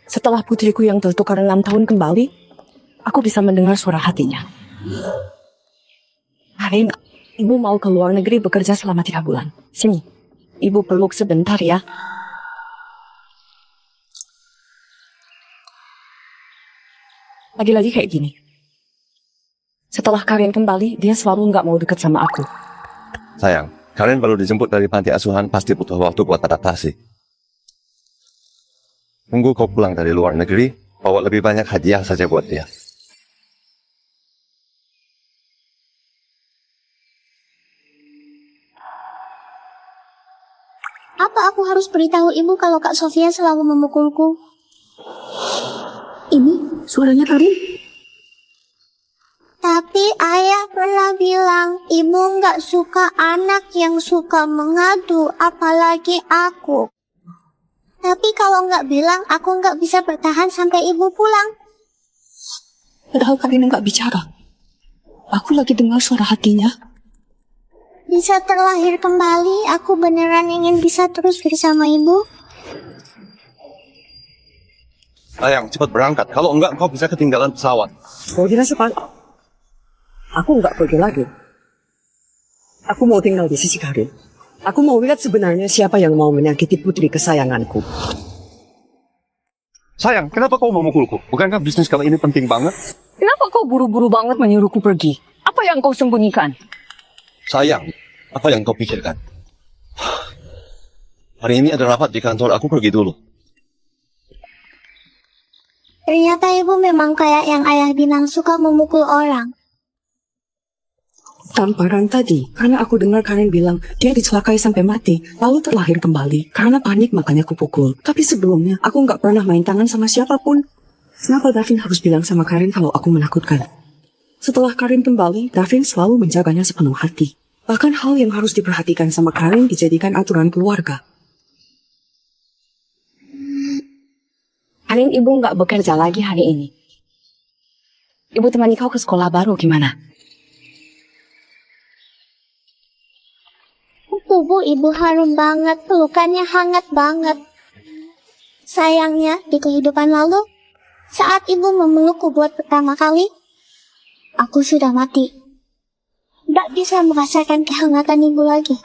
Setelah putriku yang tertukar 6 tahun kembali, aku bisa mendengar suara hatinya. Karin, ibu mau ke luar negeri bekerja selama 3 bulan. Sini, ibu peluk sebentar ya. Lagi-lagi kayak gini. Setelah Karin kembali, dia selalu nggak mau deket sama aku. Sayang, Karin baru dijemput dari panti asuhan, pasti butuh waktu buat adaptasi. Tunggu kau pulang dari luar negeri, bawa lebih banyak hadiah saja buat dia. Apa aku harus beritahu ibu kalau Kak Sofia selalu memukulku? Ini suaranya Karin. Tapi ayah pernah bilang ibu nggak suka anak yang suka mengadu, apalagi aku. Tapi kalau nggak bilang, aku nggak bisa bertahan sampai ibu pulang. Padahal Karin nggak bicara. Aku lagi dengar suara hatinya. Bisa terlahir kembali, aku beneran ingin bisa terus bersama ibu. Sayang, cepat berangkat. Kalau enggak, kau bisa ketinggalan pesawat. Kau kira cepat? Aku nggak pergi lagi. Aku mau tinggal di sisi Karin. Aku mau lihat sebenarnya siapa yang mau menyakiti putri kesayanganku. Sayang, kenapa kau memukulku? Bukankah bisnis kali ini penting banget? Kenapa kau buru-buru banget menyuruhku pergi? Apa yang kau sembunyikan? Sayang, apa yang kau pikirkan? Hari ini ada rapat di kantor, aku pergi dulu. Ternyata ibu memang kayak yang ayah bilang, suka memukul orang. Tamparan tadi, karena aku dengar Karin bilang dia dicelakai sampai mati, lalu terlahir kembali. Karena panik makanya aku pukul. Tapi sebelumnya, aku nggak pernah main tangan sama siapapun. Kenapa Davin harus bilang sama Karin kalau aku menakutkan? Setelah Karin kembali, Davin selalu menjaganya sepenuh hati. Bahkan hal yang harus diperhatikan sama Karin dijadikan aturan keluarga. Karin, ibu nggak bekerja lagi hari ini. Ibu temani kau ke sekolah baru gimana? Tubuh ibu harum banget, pelukannya hangat banget. Sayangnya, di kehidupan lalu, saat ibu memelukku buat pertama kali, aku sudah mati. Gak bisa merasakan kehangatan ibu lagi.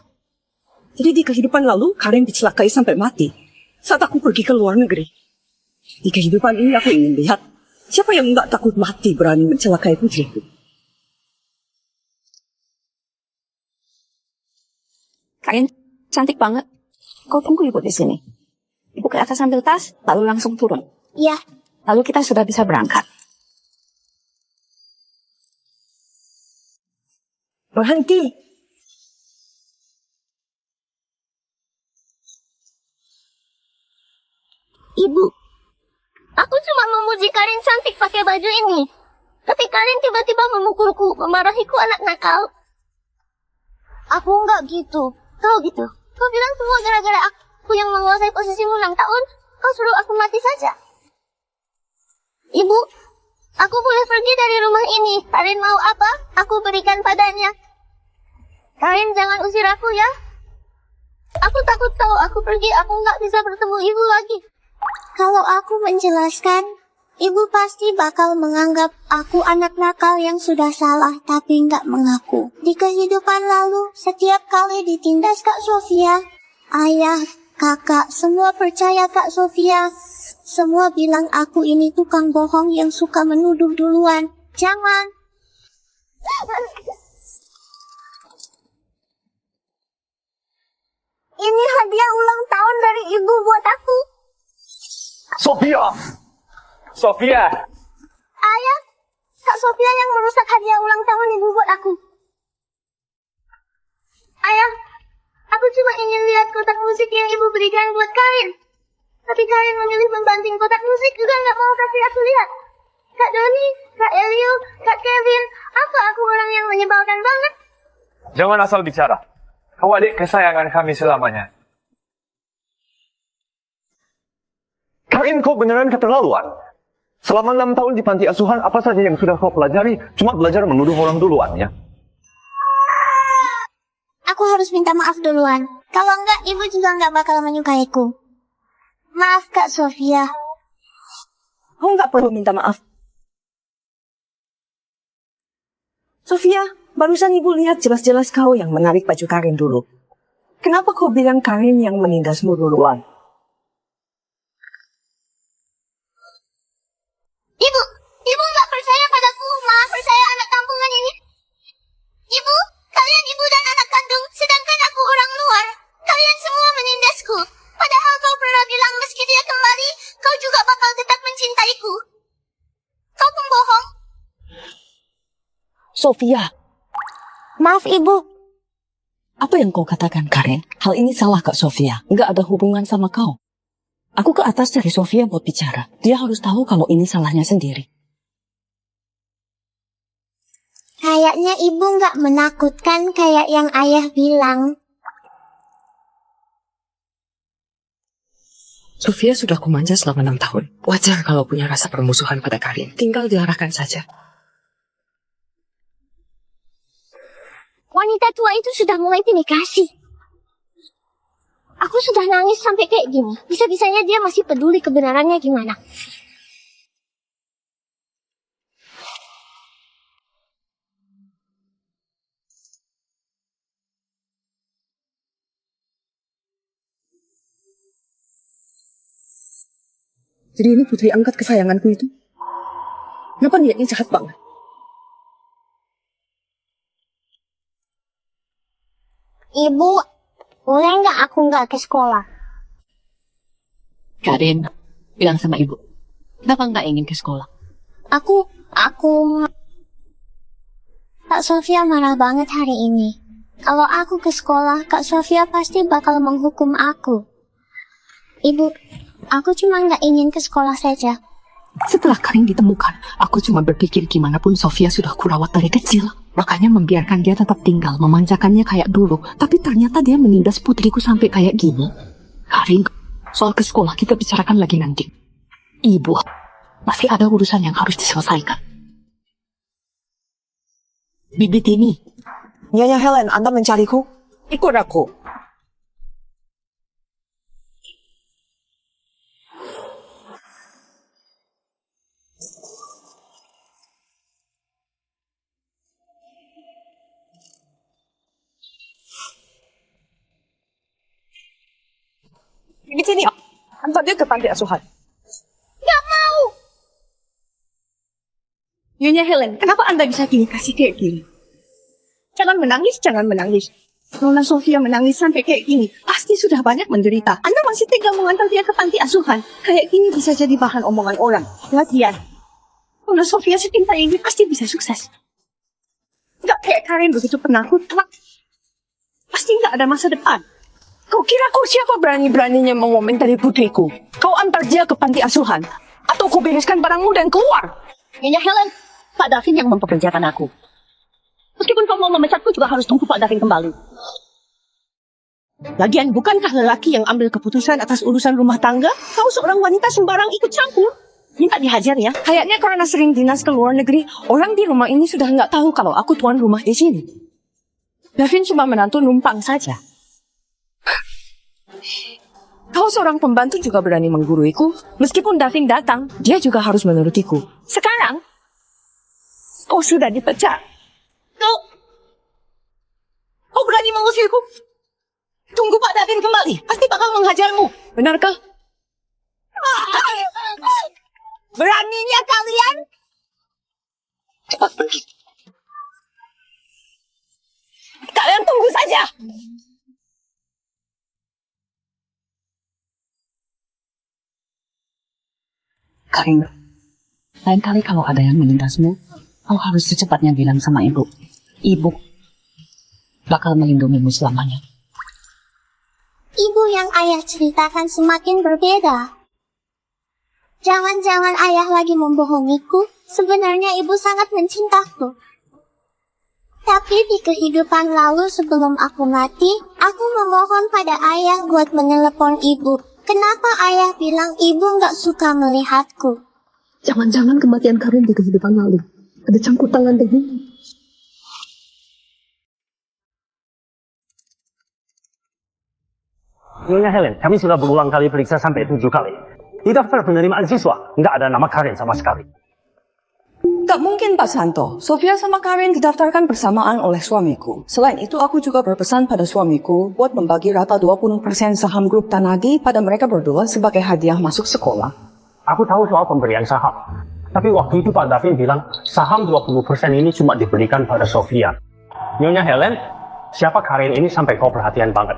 Jadi di kehidupan lalu, Karin dicelakai sampai mati. Saat aku pergi ke luar negeri. Di kehidupan ini aku ingin lihat, siapa yang nggak takut mati berani mencelakai putriku. Karin, cantik banget. Kau tunggu ibu di sini. Ibu ke atas ambil tas, lalu langsung turun. Ya, Lalu kita sudah bisa berangkat. Berhenti. ibu. Aku cuma memuji Karin cantik pakai baju ini. Tapi Karin tiba-tiba memukulku, memarahiku anak nakal. Aku nggak gitu. Kau gitu. Kau bilang semua gara-gara aku yang menguasai posisimu 6 tahun. Kau suruh aku mati saja. Ibu, aku boleh pergi dari rumah ini. Karin mau apa? Aku berikan padanya. Karin jangan usir aku ya. Aku takut kalau aku pergi, aku nggak bisa bertemu ibu lagi. Kalau aku menjelaskan, ibu pasti bakal menganggap aku anak nakal yang sudah salah tapi nggak mengaku. Di kehidupan lalu, setiap kali ditindas Kak Sofia, ayah, kakak, semua percaya Kak Sofia. Semua bilang aku ini tukang bohong yang suka menuduh duluan. Jangan. Ini hadiah ulang tahun dari ibu buat aku. Sofia! Sofia! Ayah, Kak Sofia yang merusak hadiah ulang tahun ibu buat aku. Ayah, aku cuma ingin lihat kotak musik yang ibu berikan buat Karin. Tapi Karin memilih membanting kotak musik, juga nggak mau kasih aku lihat. Kak Doni, Kak Elio, Kak Kevin, apa aku orang yang menyebalkan banget? Jangan asal bicara. Kau adik kesayangan kami selamanya. Karin, kau beneran keterlaluan. Selama 6 tahun di panti asuhan, apa saja yang sudah kau pelajari? Cuma belajar menuduh orang duluan, ya? Aku harus minta maaf duluan. Kalau enggak, ibu juga nggak bakal menyukaiku. Maaf Kak Sofia. Kau nggak perlu minta maaf. Sofia, barusan ibu lihat jelas-jelas kau yang menarik baju Karin dulu. Kenapa kau bilang Karin yang menindasmu duluan? Ibu nggak percaya padaku, Ma. Percaya anak kampungan ini. Ibu, kalian ibu dan anak kandung, sedangkan aku orang luar. Kalian semua menindasku. Padahal kau pernah bilang meski dia kembali, kau juga bakal tetap mencintaiku. Kau pembohong. Sofia, Maaf, Ibu. apa yang kau katakan, Karin? Hal ini salah, Kak Sofia. Nggak ada hubungan sama kau. Aku ke atas dari Sofia buat bicara. Dia harus tahu kalau ini salahnya sendiri. Kayaknya Ibu nggak menakutkan kayak yang Ayah bilang. Sofia sudah kumanja selama 6 tahun. Wajar kalau punya rasa permusuhan pada Karin. Tinggal diarahkan saja. Wanita tua itu sudah mulai pilih kasih. Aku sudah nangis sampai kayak gini. Bisa-bisanya dia masih peduli kebenarannya gimana. Jadi ini putri angkat kesayanganku itu. Kenapa niatnya jahat banget? Ibu, boleh nggak aku nggak ke sekolah? Karin, bilang sama ibu. Kenapa nggak ingin ke sekolah? Aku... Kak Sofia marah banget hari ini. Kalau aku ke sekolah, Kak Sofia pasti bakal menghukum aku. Ibu, aku cuma nggak ingin ke sekolah saja. Setelah Karin ditemukan, aku cuma berpikir gimana pun Sofia sudah kurawat dari kecil. Makanya membiarkan dia tetap tinggal, memanjakannya kayak dulu. Tapi ternyata dia menindas putriku sampai kayak gini. Karin, soal ke sekolah kita bicarakan lagi nanti. Ibu, masih ada urusan yang harus diselesaikan. Bibit ini. Nyonya Helen, Anda mencariku? Ikut aku. Di sini, antar dia ke panti asuhan. Nggak mau! Nyonya Helen, kenapa Anda bisa kasih kayak gini? Jangan menangis, jangan menangis. Nona Sofia menangis sampai kayak gini, pasti sudah banyak menderita. Anda masih tega mengantar dia ke panti asuhan. Kayak gini bisa jadi bahan omongan orang. Lagian, Nona Sofia secinta ini pasti bisa sukses. Nggak kayak Karin begitu penakut, pasti nggak ada masa depan. Kau kira kau siapa berani-beraninya mengomentari putriku? Kau antar dia ke panti asuhan? Atau kau bereskan barangmu dan keluar? Nyonya Helen, Pak Davin yang mempekerjakan aku. Meskipun kau mau memecatku juga harus tunggu Pak Davin kembali. Lagian, bukankah lelaki yang ambil keputusan atas urusan rumah tangga? Kau seorang wanita sembarang ikut campur. Minta dihajar ya. Kayaknya karena sering dinas ke luar negeri, orang di rumah ini sudah nggak tahu kalau aku tuan rumah di sini. Davin cuma menantu numpang saja. Kau seorang pembantu juga berani mengguruiku. Meskipun Davin datang, dia juga harus menurutiku. Sekarang, kau sudah dipecat. Kau berani mengusirku? Tunggu Pak Davin kembali, pasti bakal menghajarmu. Benarkah? Beraninya kalian? Cepat pergi. Kalian tunggu saja. Karin, lain kali kalau ada yang menindasmu, kau harus secepatnya bilang sama ibu. Ibu bakal melindungimu selamanya. Ibu yang Ayah ceritakan semakin berbeda. Jangan-jangan Ayah lagi membohongiku. Sebenarnya Ibu sangat mencintaku. Tapi di kehidupan lalu sebelum aku mati, aku memohon pada Ayah buat menelepon Ibu. Kenapa Ayah bilang Ibu nggak suka melihatku? Jangan-jangan kematian Karin di kehidupan lalu ada campur tangan dengan Nyonya Helen, kami sudah berulang kali periksa sampai 7 kali. Di daftar penerimaan siswa, nggak ada nama Karin sama sekali. Tak mungkin Pak Santo. Sofia sama Karin didaftarkan bersamaan oleh suamiku. Selain itu, aku juga berpesan pada suamiku buat membagi rata 20% saham grup Tanadi pada mereka berdua sebagai hadiah masuk sekolah. Aku tahu soal pemberian saham. Tapi waktu itu Pak Davin bilang, saham 20% ini cuma diberikan pada Sofia. Nyonya Helen, siapa Karin ini sampai kau perhatian banget?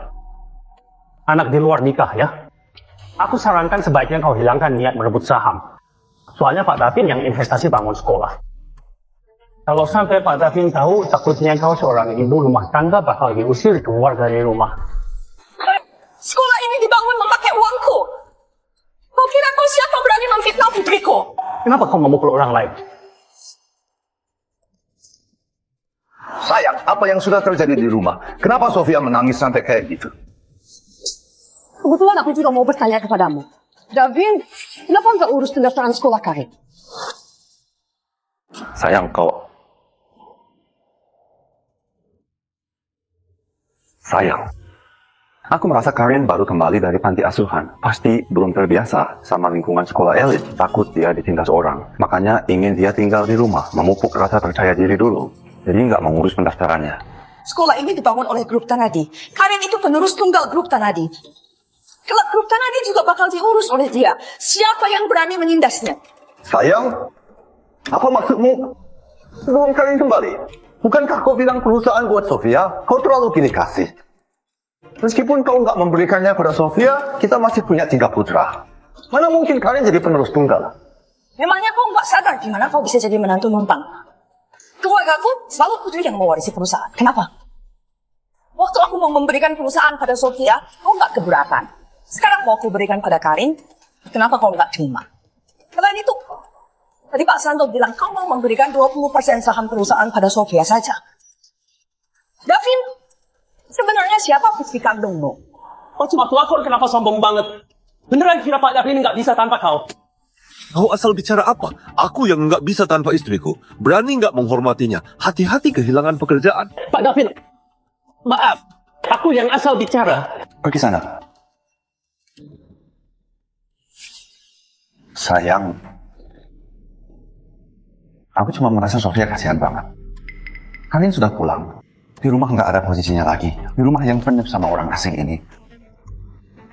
Anak di luar nikah ya? Aku sarankan sebaiknya kau hilangkan niat merebut saham. Soalnya Pak Davin yang investasi bangun sekolah. Kalau sampai Pak Davin tahu, takutnya kau seorang ibu rumah tangga bakal diusir keluar dari rumah. Sekolah ini dibangun memakai uangku. Kau kira kau siapa berani memfitnah putriku? Kenapa kau memukul orang lain? Sayang, apa yang sudah terjadi di rumah? Kenapa Sofia menangis sampai kayak gitu? Kebetulan aku juga mau bertanya kepadamu. Davin, kenapa nggak urus pendaftaran sekolah Karin? Sayang, aku merasa Karin baru kembali dari panti asuhan. Pasti belum terbiasa sama lingkungan sekolah elit. Takut dia ditindas orang. Makanya ingin dia tinggal di rumah, memupuk rasa percaya diri dulu. Jadi nggak mengurus pendaftarannya. Sekolah ini dibangun oleh grup Tanadi. Karin itu penerus tunggal grup Tanadi. Kelak grup Tanadi juga bakal diurus oleh dia. Siapa yang berani menindasnya? Sayang, apa maksudmu? Sebelum Karin kembali, bukankah kau bilang perusahaan buat Sofia? Kau terlalu pilih kasih. Meskipun kau nggak memberikannya pada Sofia, kita masih punya 3 putra. Mana mungkin Karin jadi penerus tunggal? Memangnya kau nggak sadar gimana kau bisa jadi menantu numpang? Keluargaku selalu putri yang mewarisi perusahaan. Kenapa? Waktu aku mau memberikan perusahaan pada Sofia, kau nggak keberatan. Sekarang mau aku berikan pada Karin, kenapa kau nggak terima? Selain itu, tadi Pak Santo bilang kau mau memberikan 20% saham perusahaan pada Sofia saja. Davin, sebenarnya siapa putri kandungmu? Kau cuma pelakor, kenapa sombong banget? Beneran kira Pak Davin nggak bisa tanpa kau? Kau asal bicara apa? Aku yang nggak bisa tanpa istriku. Berani nggak menghormatinya? Hati-hati kehilangan pekerjaan. Pak Davin, maaf. Aku yang asal bicara. Pergi sana. Sayang, aku cuma merasa Sofia kasihan banget. Kalian sudah pulang. Di rumah nggak ada posisinya lagi. Di rumah yang penuh sama orang asing ini.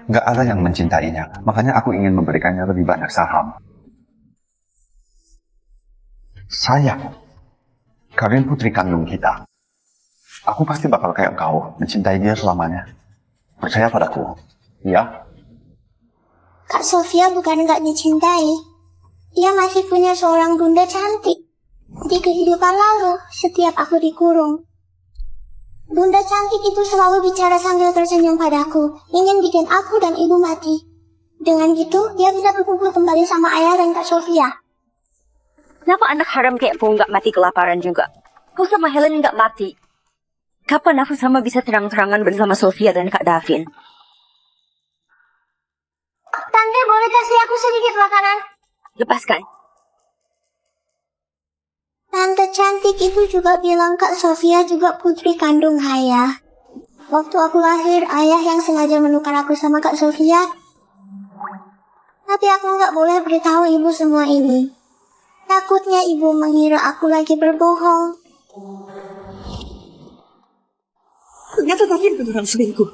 Nggak ada yang mencintainya. Makanya aku ingin memberikannya lebih banyak saham. Sayang, kalian putri kandung kita. Aku pasti bakal kayak kau, mencintai dia selamanya. Percaya padaku, ya? Kak Sofia bukan nggak dicintai. Dia masih punya seorang bunda cantik. Di kehidupan lalu, setiap aku dikurung, bunda cantik itu selalu bicara sambil tersenyum padaku, ingin bikin aku dan ibu mati. Dengan gitu, dia bisa berkumpul kembali sama ayah dan Kak Sofia. Kenapa anak haram kayak kau nggak mati kelaparan juga? Kau sama Helen nggak mati. Kapan aku sama bisa terang-terangan bersama Sofia dan Kak Davin? Tante, boleh kasih aku sedikit makanan? Lepaskan. Tante cantik itu juga bilang Kak Sofia juga putri kandung ayah. Waktu aku lahir, ayah yang sengaja menukar aku sama Kak Sofia. Tapi aku nggak boleh beritahu ibu semua ini. Takutnya ibu mengira aku lagi berbohong. Ternyata Davin beneran selingkuh.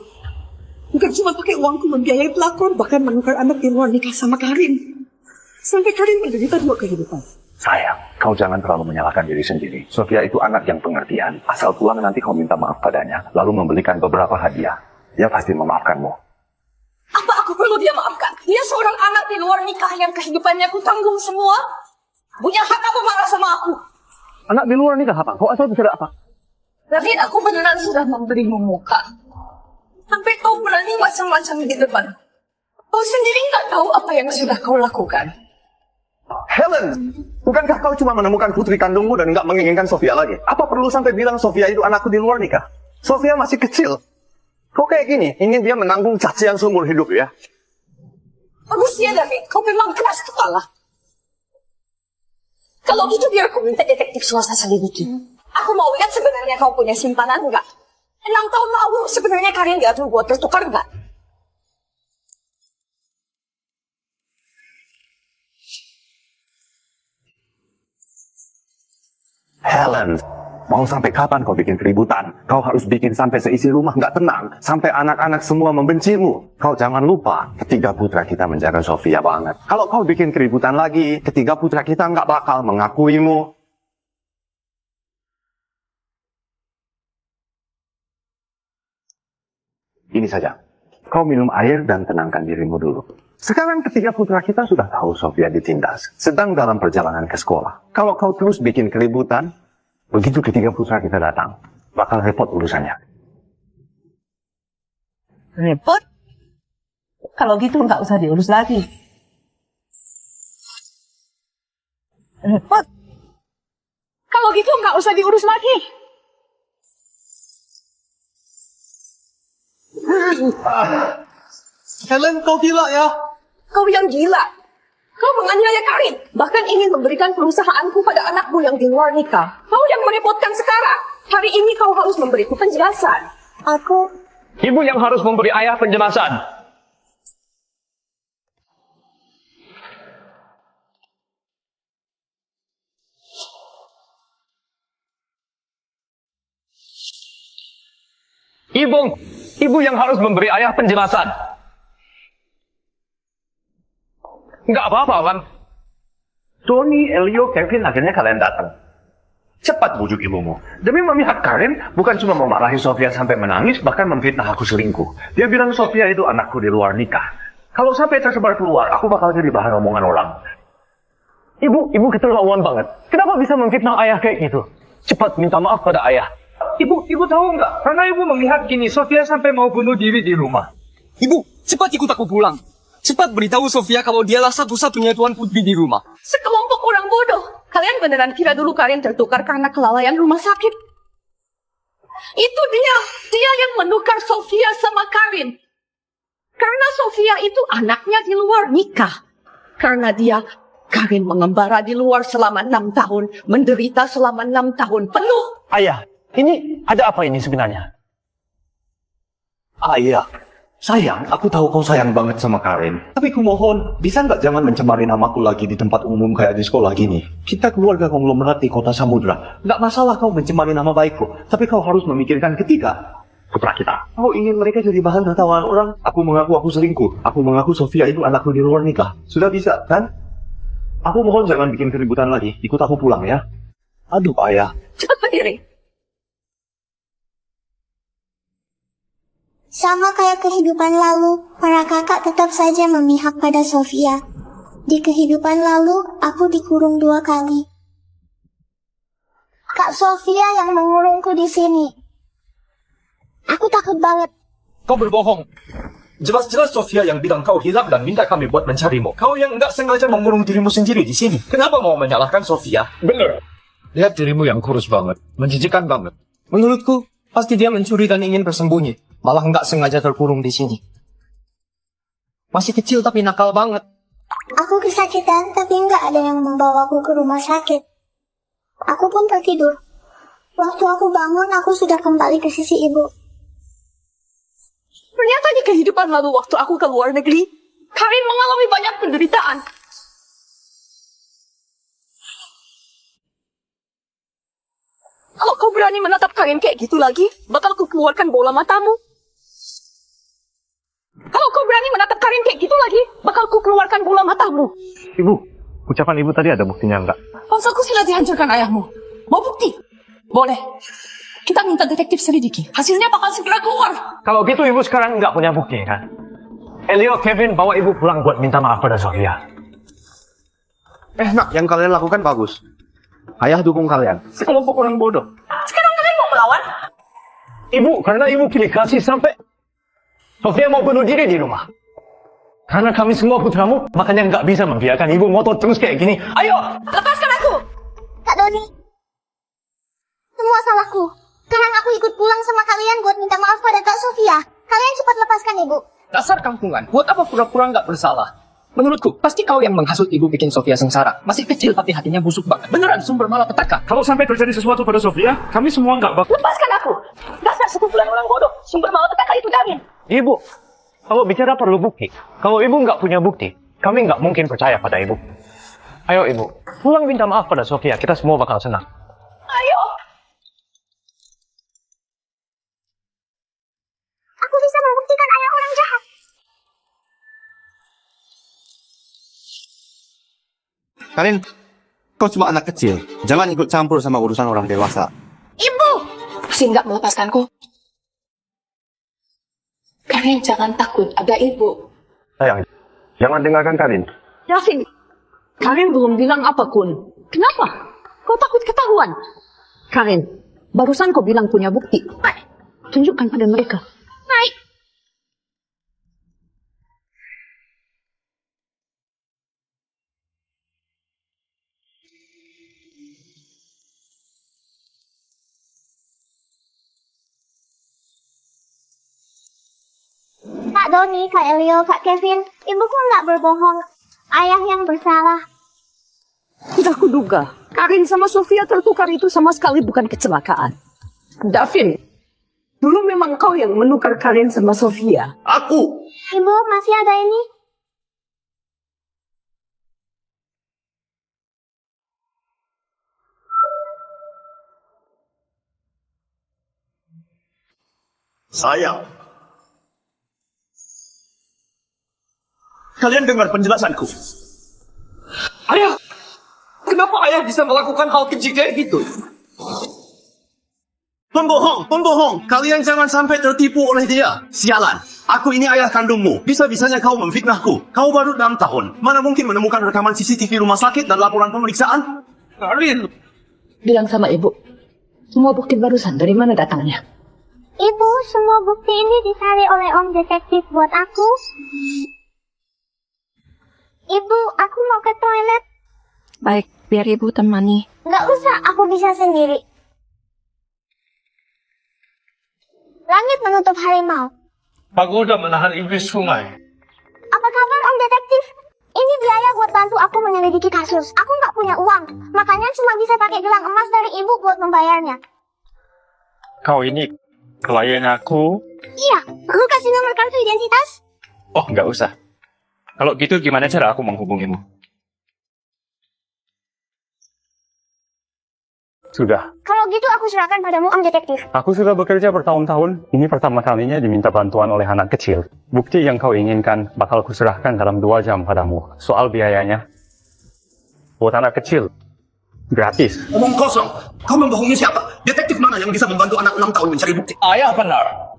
Bukan cuma pakai uangku membiayai pelakor, bahkan menukar anak di luar nikah sama Karin. Sampai Karin menderita 2 kehidupan. Sayang, kau jangan terlalu menyalahkan diri sendiri. Sofia itu anak yang pengertian. Asal pulang nanti kau minta maaf padanya, lalu membelikan beberapa hadiah. Dia pasti memaafkanmu. Apa aku perlu dia maafkan? Dia seorang anak di luar nikah yang kehidupannya aku tanggung semua. Punya hak apa marah sama aku? Anak di luar nikah apa? Kau asal bicara apa? Davin, aku beneran sudah memberimu muka. Sampai kau berani macam-macam di depan. Kau sendiri nggak tahu apa yang sudah kau lakukan. Helen, bukankah kau cuma menemukan putri kandungmu dan nggak menginginkan Sofia lagi? Apa perlu sampai bilang Sofia itu anakku di luar nikah? Sofia masih kecil. Kau kayak gini, ingin dia menanggung cacian seumur hidup ya? Bagus ya, Davin. Kau memang keras kepala. Kalau gitu biar aku minta detektif swasta selidiki. Aku mau lihat sebenarnya kau punya simpanan nggak? 6 tahun lalu sebenarnya kalian diatur buat tertukar nggak? Helen, mau sampai kapan kau bikin keributan? Kau harus bikin sampai seisi rumah nggak tenang, sampai anak-anak semua membencimu. Kau jangan lupa, ketiga putra kita menjaga Sofia banget. Kalau kau bikin keributan lagi, ketiga putra kita nggak bakal mengakuimu. Ini saja, kau minum air dan tenangkan dirimu dulu. Sekarang ketiga putra kita sudah tahu Sofia ditindas, sedang dalam perjalanan ke sekolah. Kalau kau terus bikin keributan, begitu ketiga putra kita datang, bakal repot urusannya. Repot? Kalau gitu nggak usah diurus lagi. Repot? Kalau gitu nggak usah diurus lagi. Helen, kau gila ya? Kau yang gila. Kau menganiaya Karin. Bahkan ingin memberikan perusahaanku pada anakmu yang di luar nikah. Kau yang merepotkan sekarang. Hari ini kau harus memberiku penjelasan. Aku Ibu yang harus memberi ayah penjelasan. Ibu yang harus memberi ayah penjelasan. Nggak apa-apa, kan? Tony, Elio, Kevin, akhirnya kalian datang. Cepat bujuk ibumu. Demi memihak Karin, bukan cuma memarahi Sofia sampai menangis, bahkan memfitnah aku selingkuh. Dia bilang Sofia itu anakku di luar nikah. Kalau sampai tersebar keluar, aku bakal jadi bahan omongan orang. Ibu keterlaluan banget. Kenapa bisa memfitnah ayah kayak gitu? Cepat minta maaf pada ayah. Ibu tahu nggak? Karena ibu melihat gini, Sofia sampai mau bunuh diri di rumah. Ibu, cepat ikut aku pulang. Cepat beritahu Sofia kalau dialah satu-satunya tuan putri di rumah. Sekelompok orang bodoh. Kalian beneran kira dulu Karin tertukar karena kelalaian rumah sakit? Itu dia yang menukar Sofia sama Karin. Karena Sofia itu anaknya di luar nikah. Karena Karin mengembara di luar selama 6 tahun, menderita selama 6 tahun penuh. Ayah, ini ada apa ini sebenarnya? Ayah, sayang, aku tahu kau sayang banget sama Karin. Tapi kumohon, bisa nggak jangan mencemari namaku lagi di tempat umum kayak di sekolah gini? Kita keluarga konglomerat di kota Samudra. Nggak masalah kau mencemari nama baikku, tapi kau harus memikirkan ketiga putra kita. Kau ingin mereka jadi bahan tertawaan orang? Aku mengaku aku selingkuh. Aku mengaku Sofia itu anakku di luar nikah. Sudah bisa, kan? Aku mohon jangan bikin keributan lagi. Ikut aku pulang ya. Aduh, ayah. Cepat berdiri. sama kayak kehidupan lalu, para kakak tetap saja memihak pada Sofia. Di kehidupan lalu, aku dikurung 2 kali. Kak Sofia yang mengurungku di sini. Aku takut banget. Kau berbohong. Jelas-jelas Sofia yang bilang kau hilang dan minta kami buat mencarimu. Kau yang nggak sengaja mengurung dirimu sendiri di sini. Kenapa mau menyalahkan Sofia? Bener. Lihat dirimu yang kurus banget. Menjijikan banget. Menurutku, pasti dia mencuri dan ingin bersembunyi. Malah nggak sengaja terkurung di sini. Masih kecil tapi nakal banget. Aku kesakitan, tapi nggak ada yang membawaku ke rumah sakit. Aku pun tertidur. Waktu aku bangun, aku sudah kembali ke sisi ibu. Ternyata di kehidupan lalu waktu aku ke luar negeri, Karin mengalami banyak penderitaan. Kalau kau berani menatap Karin kayak gitu lagi, bakal ku keluarkan bola matamu. Kalau kau berani menatap Karin kayak gitu lagi, bakal ku keluarkan bola matamu. Ibu, ucapan ibu tadi ada buktinya enggak? Bangsaku sudah dihancurkan ayahmu. Mau bukti? Boleh. Kita minta detektif selidiki. Hasilnya bakal segera keluar. Kalau gitu ibu sekarang nggak punya bukti kan? Elio, Kevin, bawa ibu pulang buat minta maaf pada Sofia. Nak, yang kalian lakukan bagus. Ayah dukung kalian. Sekelompok orang bodoh. Sekarang kalian mau melawan? Ibu, karena ibu pilih kasih sampai Sofia mau bunuh diri di rumah. Karena kami semua putramu, makanya nggak bisa membiarkan ibu ngotot terus kayak gini. Ayo! Lepaskan aku! Kak Doni. Semua salahku. Sekarang aku ikut pulang sama kalian buat minta maaf pada Kak Sofia. Kalian cepat lepaskan ibu. Dasar kampungan. Buat apa pura-pura nggak bersalah? Menurutku, pasti kau yang menghasut ibu bikin Sofia sengsara. Masih kecil tapi hatinya busuk banget. Beneran sumber malapetaka. Kalau sampai terjadi sesuatu pada Sofia, kami semua nggak bakal... Lepaskan aku! Dasar sekumpulan orang bodoh. Sumber malapetaka itu kami. Ibu, kalau bicara perlu bukti. Kalau ibu nggak punya bukti, kami nggak mungkin percaya pada ibu. Ayo ibu, pulang minta maaf pada Sofia. Kita semua bakal senang. Karin, kau cuma anak kecil. Jangan ikut campur sama urusan orang dewasa. Ibu! Masih nggak melepaskanku. Karin, jangan takut. Ada ibu. Sayang, jangan dengarkan Karin. Davin, Karin belum bilang apa, Kun. Kenapa? Kau takut ketahuan? Karin, barusan kau bilang punya bukti. Tunjukkan pada mereka. Baik. Kak Doni, Kak Elio, Kak Kevin, ibuku nggak berbohong. Ayah yang bersalah. Sudah kuduga, Karin sama Sofia tertukar itu sama sekali bukan kecelakaan. Davin, dulu memang kau yang menukar Karin sama Sofia. Aku! Ibu, masih ada ini? Sayang. Kalian dengar penjelasanku. Ayah! Kenapa ayah bisa melakukan hal keji kayak gitu? Pembohong! Kalian jangan sampai tertipu oleh dia. Sialan, aku ini ayah kandungmu. Bisa-bisanya kau memfitnahku. Kau baru 6 tahun. Mana mungkin menemukan rekaman CCTV rumah sakit dan laporan pemeriksaan? Karin! Bilang sama ibu, semua bukti barusan dari mana datangnya? Ibu, semua bukti ini dicari oleh Om Detektif buat aku. Ibu, aku mau ke toilet. Baik, biar ibu temani. Nggak usah, aku bisa sendiri. Langit menutup harimau. Pagoda menahan iblis sungai. Apa kabar Om Detektif? Ini biaya buat bantu aku menyelidiki kasus. Aku nggak punya uang, makanya cuma bisa pakai gelang emas dari ibu buat membayarnya. Kau ini klien aku. Iya, aku kasih nomor kartu identitas. Oh, nggak usah. Kalau gitu gimana cara aku menghubungimu? Sudah. Kalau gitu aku serahkan padamu Om Detektif. Aku sudah bekerja bertahun-tahun. Ini pertama kalinya diminta bantuan oleh anak kecil. Bukti yang kau inginkan bakal kuserahkan dalam 2 jam padamu. Soal biayanya, buat anak kecil, gratis. Omong kosong. Kau membohongi siapa? Detektif mana yang bisa membantu anak 6 tahun mencari bukti? Ayah benar.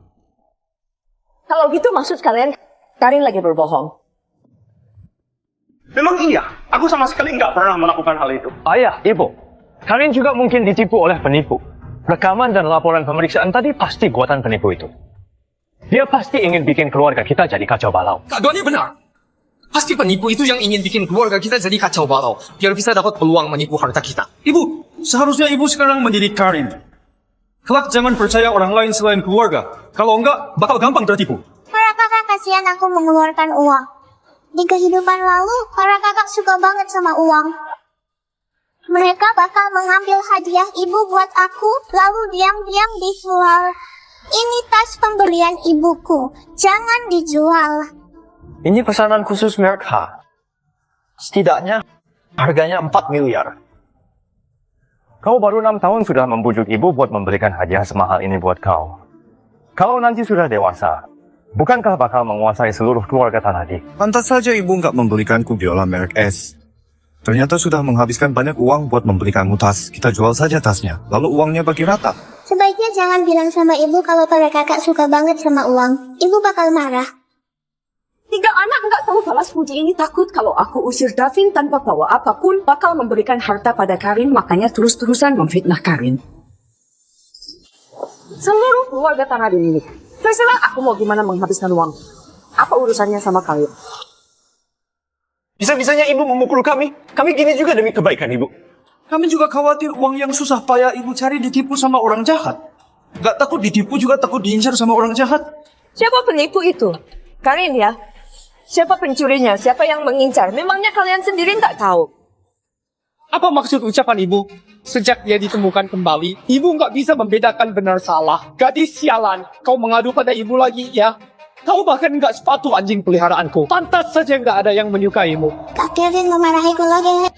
Kalau gitu maksud kalian, Karin lagi berbohong. Memang iya, aku sama sekali nggak pernah melakukan hal itu. Ayah, ibu, kalian juga mungkin ditipu oleh penipu. Rekaman dan laporan pemeriksaan tadi pasti buatan penipu itu. Dia pasti ingin bikin keluarga kita jadi kacau balau. Kak Doni benar. Pasti penipu itu yang ingin bikin keluarga kita jadi kacau balau. Biar bisa dapat peluang menipu harta kita. Ibu, seharusnya ibu sekarang mendidik Karin. Kelak jangan percaya orang lain selain keluarga. Kalau enggak, bakal gampang tertipu. Para kakak kasihan aku mengeluarkan uang. Di kehidupan lalu, para kakak suka banget sama uang. Mereka bakal mengambil hadiah ibu buat aku, lalu diam-diam dijual. Ini tas pemberian ibuku, jangan dijual. Ini pesanan khusus merek H. Setidaknya harganya 4 miliar. Kau baru 6 tahun sudah membujuk ibu buat memberikan hadiah semahal ini buat kau. Kalau nanti sudah dewasa, bukankah bakal menguasai seluruh keluarga Tanadi? Pantas saja ibu nggak membelikanku biola merek S. Ternyata sudah menghabiskan banyak uang buat membelikanmu tas. Kita jual saja tasnya, lalu uangnya bagi rata. Sebaiknya jangan bilang sama ibu kalau para kakak suka banget sama uang. Ibu bakal marah. 3 anak nggak tahu balas budi ini takut kalau aku usir Davin tanpa bawa apapun bakal memberikan harta pada Karin, makanya terus-terusan memfitnah Karin. Seluruh keluarga Tanadi ini. Terserah aku mau gimana menghabiskan uang. Apa urusannya sama kalian? Bisa-bisanya ibu memukul kami. Kami gini juga demi kebaikan ibu. Kami juga khawatir uang yang susah payah ibu cari ditipu sama orang jahat. Gak takut ditipu juga takut diincar sama orang jahat. Siapa penipu itu? Karin ya? Siapa pencurinya? Siapa yang mengincar? Memangnya kalian sendiri nggak tahu? Apa maksud ucapan ibu? Sejak dia ditemukan kembali, ibu nggak bisa membedakan benar salah. Gadis sialan, kau mengadu pada ibu lagi ya? Kau bahkan nggak sepatu anjing peliharaanku. Pantas saja nggak ada yang menyukaimu. Kak Kevin memarahiku lagi.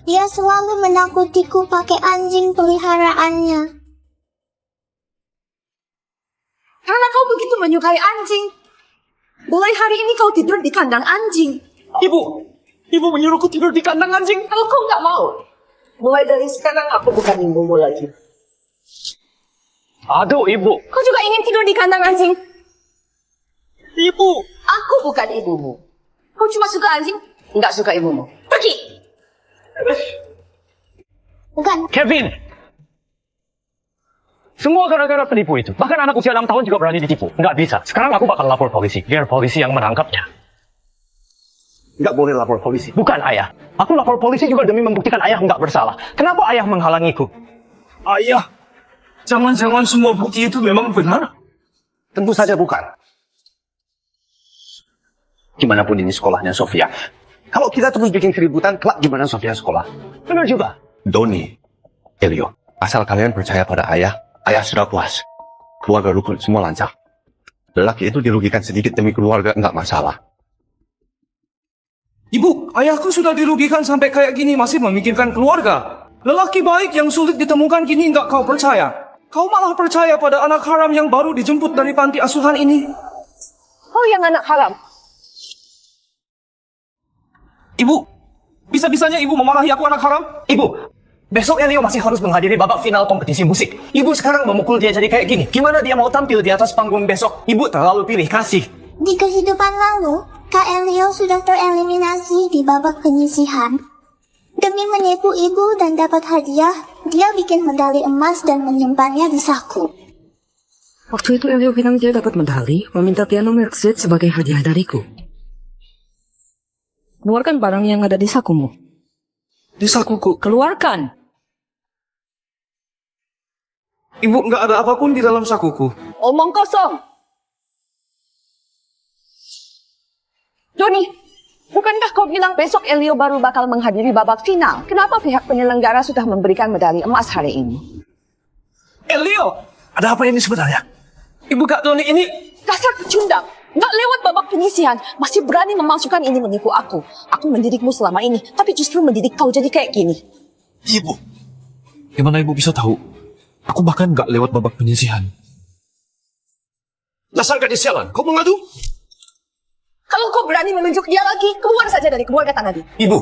Dia selalu menakutiku pakai anjing peliharaannya. Karena kau begitu menyukai anjing. Mulai hari ini kau tidur di kandang anjing. Ibu, Ibu menyuruhku tidur di kandang anjing. Kalau kau nggak mau, mulai dari sekarang aku bukan ibumu lagi. Aduh, Ibu. Kau juga ingin tidur di kandang anjing? Ibu. Aku bukan ibumu. Kau cuma suka anjing, nggak suka ibumu. Pergi. Bukan. Kevin! Semua gara-gara penipu itu. Bahkan anak usia 6 tahun juga berani ditipu. Nggak bisa. Sekarang aku bakal lapor polisi. Biar polisi yang menangkapnya. Nggak boleh lapor polisi. Bukan ayah. Aku lapor polisi juga demi membuktikan ayah nggak bersalah. Kenapa ayah menghalangiku? Ayah, jangan-jangan semua bukti itu memang benar? Tentu saja bukan. Gimana pun ini sekolahnya Sofia. Kalau kita terus bikin keributan, kelak gimana Sofia sekolah? Benar juga. Doni, Elio, asal kalian percaya pada ayah, ayah sudah puas. Keluarga rukun semua lancar. Lelaki itu dirugikan sedikit demi keluarga, nggak masalah. Ibu, ayahku sudah dirugikan sampai kayak gini masih memikirkan keluarga. Lelaki baik yang sulit ditemukan kini nggak kau percaya. Kau malah percaya pada anak haram yang baru dijemput dari panti asuhan ini. Kau yang anak haram. Ibu, bisa-bisanya ibu memarahi aku anak haram? Ibu, besok Elio masih harus menghadiri babak final kompetisi musik. Ibu sekarang memukul dia jadi kayak gini. Gimana dia mau tampil di atas panggung besok? Ibu terlalu pilih kasih. Di kehidupan lalu, Kak Elio sudah tereliminasi di babak penyisihan. Demi menipu ibu dan dapat hadiah, dia bikin medali emas dan menyimpannya di saku. Waktu itu Elio bilang dia dapat medali, meminta piano Mercedes sebagai hadiah dariku. Keluarkan barang yang ada di sakumu. Di sakuku. Keluarkan! Ibu, nggak ada apapun di dalam sakuku. Omong kosong. Doni, bukankah kau bilang besok Elio baru bakal menghadiri babak final? Kenapa pihak penyelenggara sudah memberikan medali emas hari ini? Elio, ada apa ini sebenarnya? Ibu Kak Doni ini... Dasar pecundang. Nggak lewat babak penyisihan, masih berani memasukkan ini menipu aku. Aku mendidikmu selama ini, tapi justru mendidik kau jadi kayak gini. Ibu, gimana ibu bisa tahu? Aku bahkan nggak lewat babak penyisihan. Dasar gadis sialan, kau mengadu? Kalau kau berani menunjuk dia lagi, keluar saja dari keluarga Tanadi. Ibu,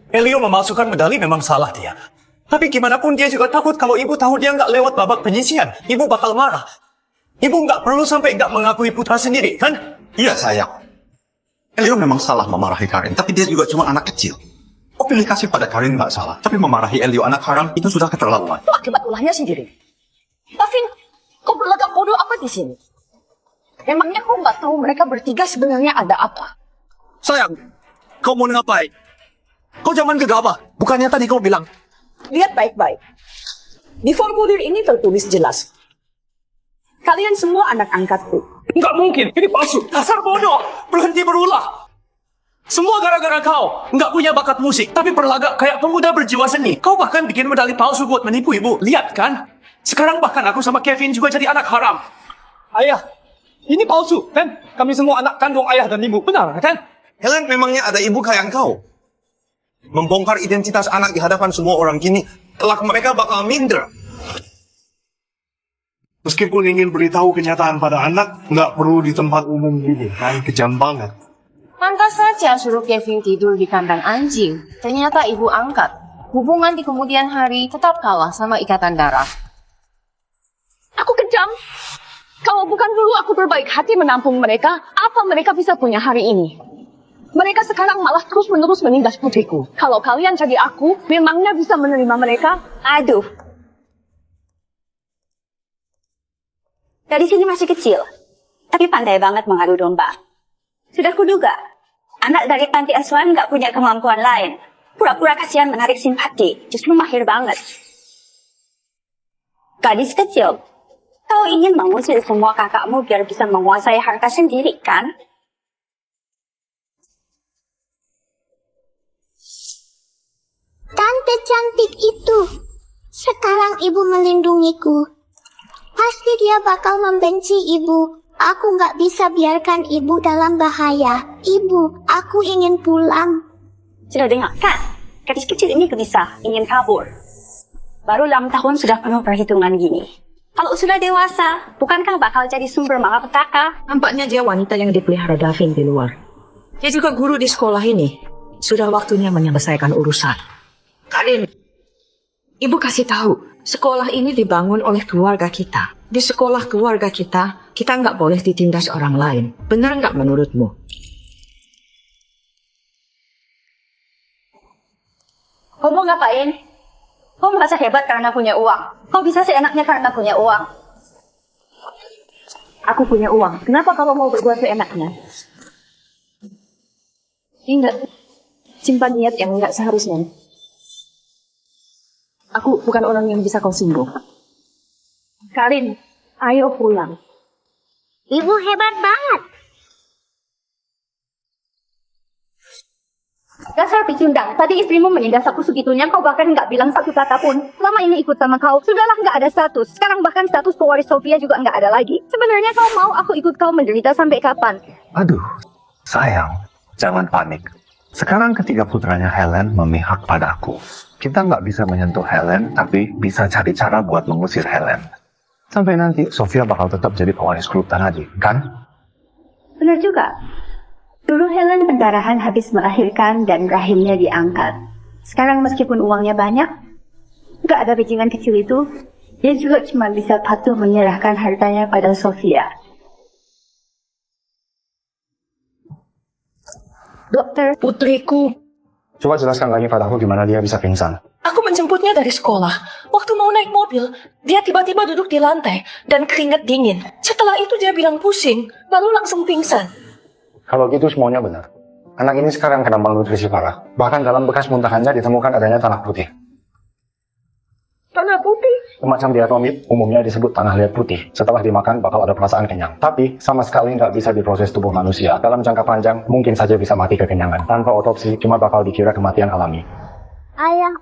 Elio memasukkan medali memang salah dia. Tapi gimana pun dia juga takut kalau ibu tahu dia nggak lewat babak penyisihan. Ibu bakal marah. Ibu nggak perlu sampai nggak mengakui putra sendiri, kan? Iya sayang. Elio memang salah memarahi Karin, tapi dia juga cuma anak kecil. Oh, pilih kasih pada Karin nggak salah, tapi memarahi Elio anak haram itu sudah keterlaluan. Itu akibat ulahnya sendiri. Davin, kau berlagak bodoh apa di sini? Emangnya kau nggak tahu mereka bertiga sebenarnya ada apa? Sayang, kau mau ngapain? Kau jangan gegabah. Bukannya tadi kau bilang. Lihat baik-baik. Di formulir ini tertulis jelas. Kalian semua anak angkatku. Nggak mungkin, ini palsu. Dasar bodoh, berhenti berulah. Semua gara-gara kau. Nggak punya bakat musik, tapi berlagak kayak pemuda berjiwa seni. Kau bahkan bikin medali palsu buat menipu ibu. Lihat kan? Sekarang bahkan aku sama Kevin juga jadi anak haram. Ayah, ini palsu, kan? Kami semua anak kandung ayah dan ibu, benar, kan? Helen, memangnya ada ibu kayak kau? Membongkar identitas anak di hadapan semua orang gini, kelak mereka bakal minder. Meskipun ingin beritahu kenyataan pada anak, nggak perlu di tempat umum gitu, kan? Kejam banget. Pantas saja suruh Kevin tidur di kandang anjing. Ternyata ibu angkat. Hubungan di kemudian hari tetap kalah sama ikatan darah. Aku kejam. Kalau bukan dulu aku berbaik hati menampung mereka, apa mereka bisa punya hari ini? Mereka sekarang malah terus-menerus menindas putriku. Kalau kalian jadi aku, memangnya bisa menerima mereka? Aduh. Dari sini masih kecil, tapi pandai banget mengadu domba. Sudah kuduga, anak dari panti asuhan nggak punya kemampuan lain. Pura-pura kasihan menarik simpati, justru mahir banget. Gadis kecil, kau ingin mengusir semua kakakmu biar bisa menguasai harta sendiri, kan? Tante cantik itu. Sekarang ibu melindungiku. Pasti dia bakal membenci ibu. Aku nggak bisa biarkan ibu dalam bahaya. Ibu, aku ingin pulang. Sudah dengar, kan? Gadis kecil ini gelisah, ingin kabur. Baru 6 tahun sudah penuh perhitungan gini. Kalau sudah dewasa, bukankah bakal jadi sumber malapetaka? Nampaknya dia wanita yang dipelihara Davin di luar. Dia juga guru di sekolah ini. sudah waktunya menyelesaikan urusan. Karin, Ibu kasih tahu, sekolah ini dibangun oleh keluarga kita. Di sekolah keluarga kita nggak boleh ditindas orang lain. Benar nggak menurutmu? Kau mau ngapain? Kau merasa hebat karena punya uang. Kau bisa seenaknya karena punya uang. Aku punya uang. Kenapa kamu mau berbuat seenaknya? Ingat, simpan niat yang nggak seharusnya. Aku bukan orang yang bisa kau singgung. Karin, ayo pulang. Ibu hebat banget. Dasar pecundang, tadi istrimu menindas aku segitunya, kau bahkan nggak bilang satu kata pun. Selama ini ikut sama kau, sudahlah nggak ada status. Sekarang bahkan status pewaris Sofia juga nggak ada lagi. Sebenarnya kau mau aku ikut kau menderita sampai kapan? Aduh, sayang, jangan panik. Sekarang ketika putranya Helen memihak padaku, kita nggak bisa menyentuh Helen, tapi bisa cari cara buat mengusir Helen. Sampai nanti Sofia bakal tetap jadi pewaris klub Tanaji, kan? Benar juga. Dulu Helen pendarahan habis melahirkan dan rahimnya diangkat. Sekarang meskipun uangnya banyak, nggak ada bajingan kecil itu, dia juga cuma bisa patuh menyerahkan hartanya pada Sofia. Dokter, putriku. Coba jelaskan lagi padaku gimana dia bisa pingsan. Aku menjemputnya dari sekolah. Waktu mau naik mobil, dia tiba-tiba duduk di lantai dan keringat dingin. Setelah itu dia bilang pusing, lalu langsung pingsan. Kalau gitu semuanya benar. Anak ini sekarang kena malnutrisi parah. Bahkan dalam bekas muntahannya ditemukan adanya tanah putih. Tanah putih? Semacam diatomit umumnya disebut tanah liat putih. Setelah dimakan bakal ada perasaan kenyang. Tapi sama sekali nggak bisa diproses tubuh manusia. Dalam jangka panjang mungkin saja bisa mati kekenyangan. Tanpa otopsi cuma bakal dikira kematian alami. Ayah,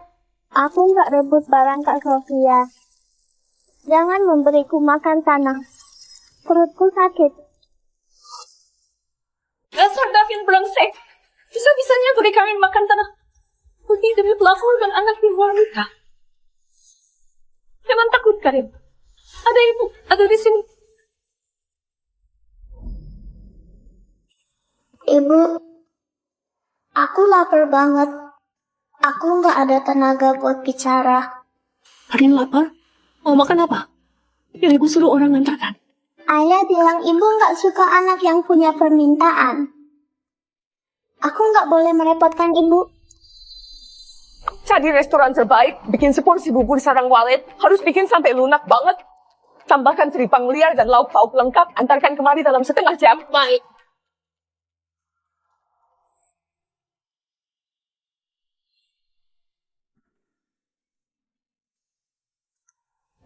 aku nggak rebut barang Kak Sofia. Jangan memberiku makan tanah. Perutku sakit. Dasar Davin brengsek. Bisa-bisanya beri Karin makan tanah putih demi pelakor dan anak di luar nikah. Jangan takut, Karin. Ada ibu, ada di sini. Ibu, aku lapar banget. Aku nggak ada tenaga buat bicara. Karin lapar? Mau makan apa? Biar ibu suruh orang ngantarkan. Ayah bilang ibu nggak suka anak yang punya permintaan. Aku nggak boleh merepotkan ibu. Cari restoran terbaik, bikin seporsi bubur sarang walet, harus bikin sampai lunak banget. Tambahkan seripang liar dan lauk pauk lengkap, antarkan kemari dalam setengah jam. Baik.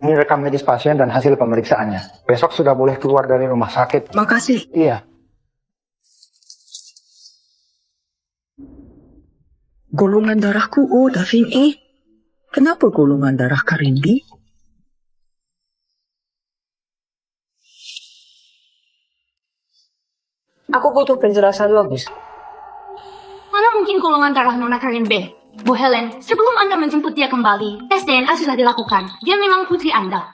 Ini rekam medis pasien dan hasil pemeriksaannya. Besok sudah boleh keluar dari rumah sakit. Makasih. Iya. Golongan darahku O, Davin E. Kenapa golongan darah Karin B? Aku butuh penjelasan logis. Mana mungkin golongan darah Nona Karin B? Bu Helen, sebelum Anda menjemput dia kembali, tes DNA sudah dilakukan. Dia memang putri Anda.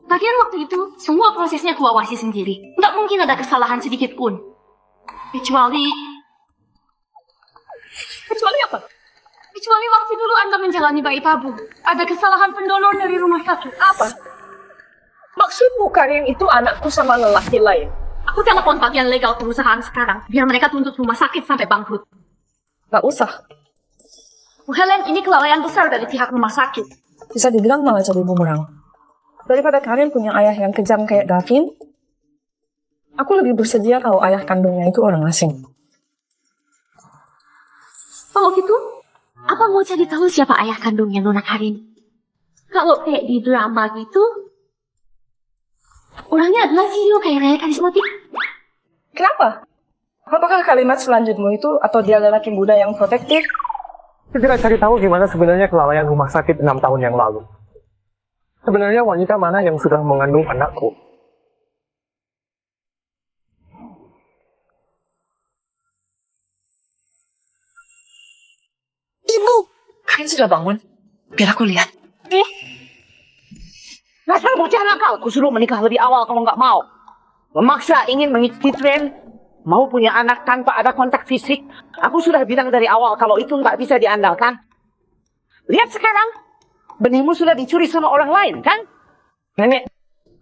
Lagian waktu itu, semua prosesnya kuawasi sendiri. Nggak mungkin ada kesalahan sedikit pun. Kecuali apa? Kecuali waktu dulu Anda menjalani bayi tabung. Ada kesalahan pendonor dari rumah sakit. Apa? Maksudmu Karin itu anakku sama lelaki lain? Aku telepon bagian legal perusahaan sekarang, biar mereka tuntut rumah sakit sampai bangkrut. Gak usah. Bu Helen, ini kelalaian besar dari pihak rumah sakit. Bisa dibilang malah jadi bumerang. Daripada Karin punya ayah yang kejam kayak Davin, aku lebih bersedia kalau ayah kandungnya itu orang asing. Kalau gitu, apa mau cari tahu siapa ayah kandungnya Nona Karin? Kalau kayak di drama gitu, orangnya adalah CEO kayak Raya Karismatik. Kenapa? Apakah kalimat selanjutmu itu atau dia lelaki muda yang protektif? Segera cari tahu gimana sebenarnya kelalaian rumah sakit 6 tahun yang lalu. Sebenarnya wanita mana yang sudah mengandung anakku? Ibu! Karin sudah bangun. Biar aku lihat. Dasar bocah nakal, aku suruh menikah lebih awal kalau nggak mau. Memaksa ingin mengikuti tren, Mau punya anak tanpa ada kontak fisik? Aku sudah bilang dari awal kalau itu nggak bisa diandalkan. Lihat sekarang, benihmu sudah dicuri sama orang lain, kan? Nenek,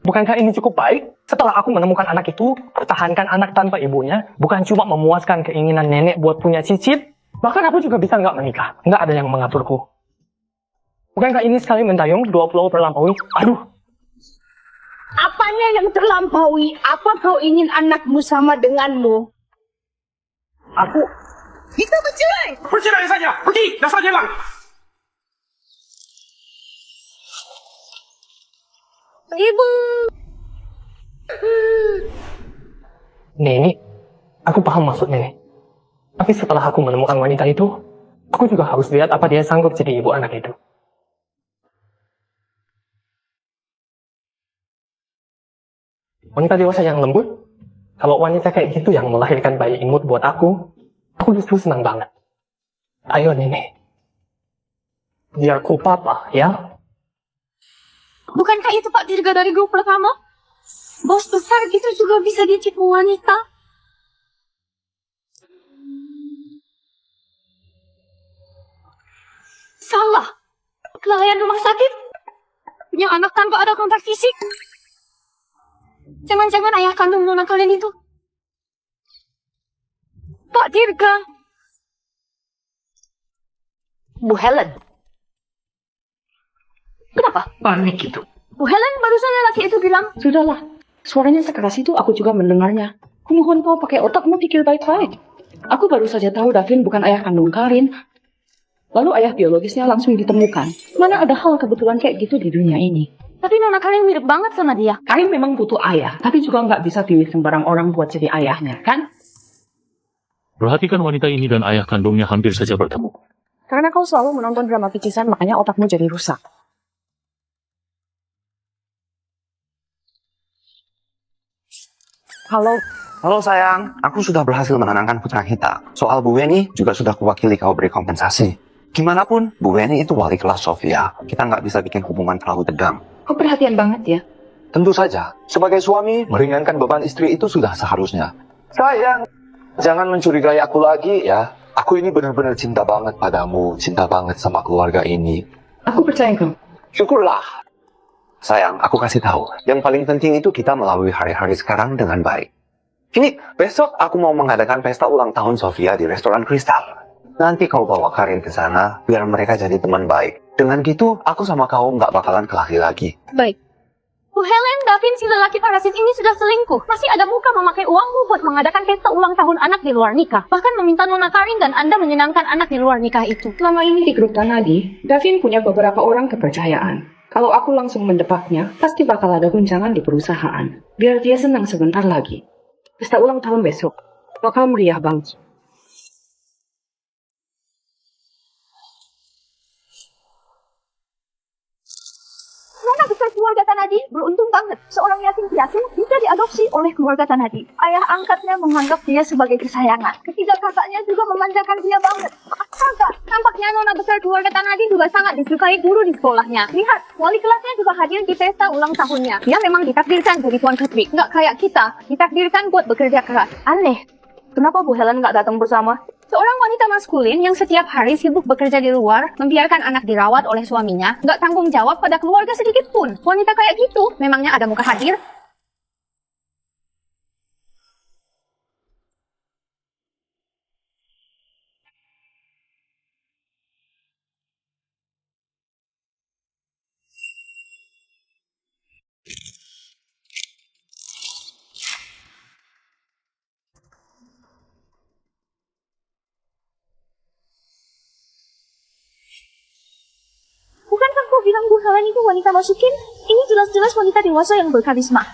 bukankah ini cukup baik? Setelah aku menemukan anak itu, pertahankan anak tanpa ibunya, bukan cuma memuaskan keinginan nenek buat punya cicit, bahkan aku juga bisa nggak menikah. Nggak ada yang mengaturku. Bukankah ini sekali mendayung, 2 pulau terlampaui? Aduh. Apanya yang terlampaui? Apa kau ingin anakmu sama denganmu? Aku... Kita bercerai! Bercerai saja! Pergi! Dasar jelang! Ibu! Nenek, aku paham maksud nenek. Tapi setelah aku menemukan wanita itu, aku juga harus lihat apa dia sanggup jadi ibu anak itu. Wanita dewasa yang lembut, kalau wanita kayak gitu yang melahirkan bayi imut buat aku justru senang banget. Ayo nenek, biar ku papa ya. Bukankah itu Pak Dirga dari grup pertama? Bos besar gitu juga bisa ditipu wanita. Salah. Kelalaian rumah sakit. Punya anak tanpa ada kontak fisik. Jangan-jangan ayah kandung nona kalian itu. Pak Dirga. Bu Helen. Kenapa? Panik gitu. Bu Helen barusan laki itu bilang. Sudahlah, suaranya sekeras itu aku juga mendengarnya. Kumohon kau pakai otakmu pikir baik-baik. Aku baru saja tahu Davin bukan ayah kandung Karin. Lalu ayah biologisnya langsung ditemukan. Mana ada hal kebetulan kayak gitu di dunia ini. Tapi nona kalian mirip banget sama dia. Karin memang butuh ayah, tapi juga nggak bisa pilih sembarang orang buat jadi ayahnya, kan? Perhatikan wanita ini dan ayah kandungnya hampir saja bertemu. Karena kau selalu menonton drama picisan, makanya otakmu jadi rusak. Halo. Halo sayang, aku sudah berhasil menenangkan putra kita. Soal Bu Weni juga sudah kuwakili kau beri kompensasi. Gimana pun, Bu Weni itu wali kelas Sofia. Kita nggak bisa bikin hubungan terlalu tegang. Kau perhatian banget ya. Tentu saja, sebagai suami, meringankan beban istri itu sudah seharusnya. Sayang, jangan mencurigai aku lagi ya. Aku ini benar-benar cinta banget padamu, cinta banget sama keluarga ini. Aku percaya kau. Syukurlah. Sayang, aku kasih tahu, yang paling penting itu kita melalui hari-hari sekarang dengan baik. Ini, besok aku mau mengadakan pesta ulang tahun Sofia di restoran Kristal. Nanti kau bawa Karin ke sana, biar mereka jadi teman baik. Dengan gitu, aku sama kau nggak bakalan kelahi lagi. Baik. Bu Helen, Davin si lelaki parasit ini sudah selingkuh. Masih ada muka memakai uangmu buat mengadakan pesta ulang tahun anak di luar nikah. Bahkan meminta nona Karin dan Anda menyenangkan anak di luar nikah itu. Selama ini di grup Tanadi, Davin punya beberapa orang kepercayaan. Kalau aku langsung mendebaknya, pasti bakal ada guncangan di perusahaan. Biar dia senang sebentar lagi. Pesta ulang tahun besok bakal meriah banget. Nona besar keluarga Tanadi beruntung banget. Seorang yatim piatu bisa diadopsi oleh keluarga Tanadi. Ayah angkatnya menganggap dia sebagai kesayangan. Ketiga kakaknya juga memanjakan dia banget. Astaga, nampaknya nona besar keluarga Tanadi juga sangat disukai guru di sekolahnya. Lihat, wali kelasnya juga hadir di pesta ulang tahunnya. Dia memang ditakdirkan jadi tuan putri. Nggak kayak kita, ditakdirkan buat bekerja keras. Aneh, kenapa Bu Helen nggak datang bersama? Seorang wanita maskulin yang setiap hari sibuk bekerja di luar, membiarkan anak dirawat oleh suaminya, nggak tanggung jawab pada keluarga sedikit pun. Wanita kayak gitu, memangnya ada muka hadir? Bukankah kau bilang Bu Helen itu wanita masukin? Ini jelas-jelas wanita dewasa yang berkarisma.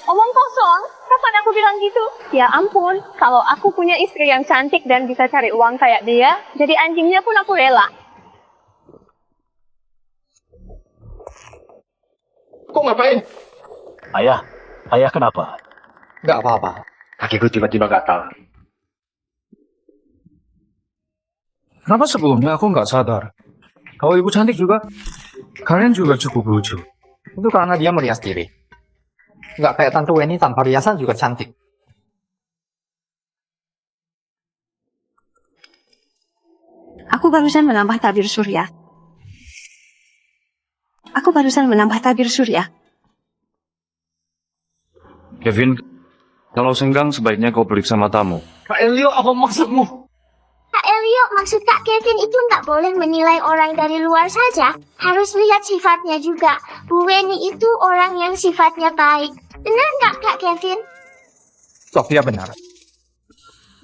Omong kosong, kapan aku bilang gitu? Ya ampun, kalau aku punya istri yang cantik dan bisa cari uang kayak dia, jadi anjingnya pun aku rela. Kok ngapain? Ayah kenapa? Nggak apa-apa. Kakiku tiba-tiba gatal. Kenapa sebelumnya aku nggak sadar? Kalau ibu cantik juga, kalian juga cukup lucu. Itu karena dia merias diri. Nggak kayak Tante Weni tanpa riasan juga cantik. Aku barusan menambah tabir surya. Kevin, kalau senggang sebaiknya kau periksa matamu. Kak Elio, apa maksudmu? Kak Elio, maksud Kak Kevin itu nggak boleh menilai orang dari luar saja. Harus lihat sifatnya juga. Bu Weni itu orang yang sifatnya baik. Benar nggak Kak Kevin? Sofia benar.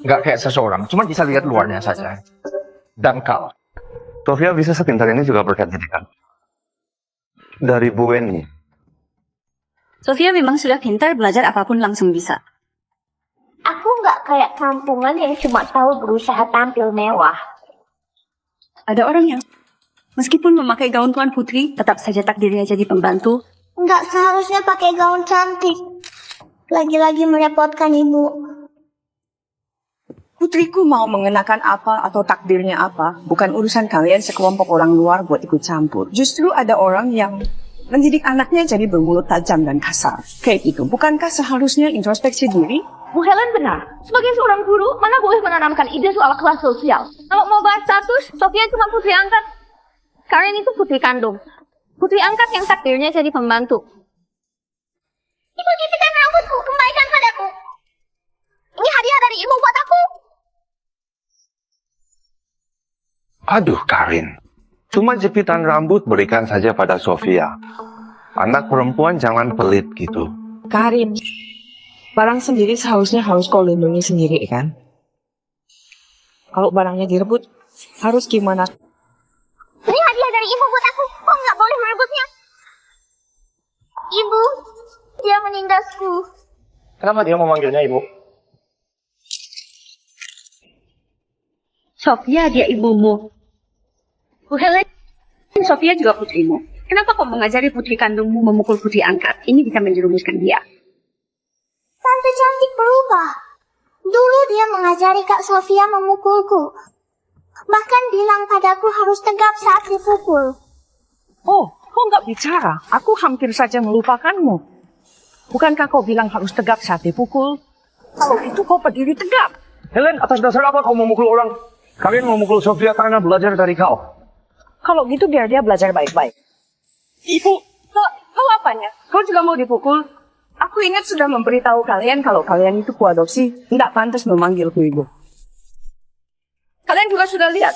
Nggak kayak seseorang, cuma bisa lihat luarnya saja. Dangkal. Sofia bisa sepintar ini juga berkat didikan dari Bu Weni. Sofia memang sudah pintar, belajar apapun langsung bisa. Aku nggak kayak kampungan yang cuma tahu berusaha tampil mewah. Ada orang yang meskipun memakai gaun Tuan Putri, tetap saja takdirnya jadi pembantu. Nggak seharusnya pakai gaun cantik. Lagi-lagi merepotkan ibu. Putriku mau mengenakan apa atau takdirnya apa, bukan urusan kalian sekelompok orang luar buat ikut campur. Justru ada orang yang mendidik anaknya jadi bermulut tajam dan kasar. Kayak itu, bukankah seharusnya introspeksi diri? Bu Helen benar. Sebagai seorang guru, mana boleh menanamkan ide soal kelas sosial. Kalau mau bahas status, Sofia cuma putri angkat. Karen itu putri kandung. Putri angkat yang takdirnya jadi pembantu. Ibu jepitan rambutku, kembalikan padaku. Ini hadiah dari ibu buat aku. Aduh, Karin. Cuma jepitan rambut berikan saja pada Sofia. Anak perempuan jangan pelit gitu. Karin, barang sendiri seharusnya harus kau lindungi sendiri kan? Kalau barangnya direbut, harus gimana? Ini hadiah dari ibu buat aku. Kok nggak boleh merebutnya? Ibu, dia menindasku. Kenapa dia memanggilnya ibu? Sofia, dia ibumu. Bu Helen, Sofia juga putrimu. Kenapa kau mengajari putri kandungmu memukul putri angkat? Ini bisa menjerumuskan dia. Tante cantik berubah. Dulu dia mengajari Kak Sofia memukulku. Bahkan bilang padaku harus tegap saat dipukul. Oh, kau nggak bicara. Aku hampir saja melupakanmu. Bukankah kau bilang harus tegap saat dipukul? Kalau itu kau berdiri tegap. Helen, atas dasar apa kau memukul orang? Kalian memukul Sofia karena belajar dari kau. Kalau gitu biar dia belajar baik-baik. Ibu! Kau apanya? Kau juga mau dipukul? Aku ingat sudah memberitahu kalian kalau kalian itu kuadopsi. Tidak pantas memanggilku ibu. Kalian juga sudah lihat.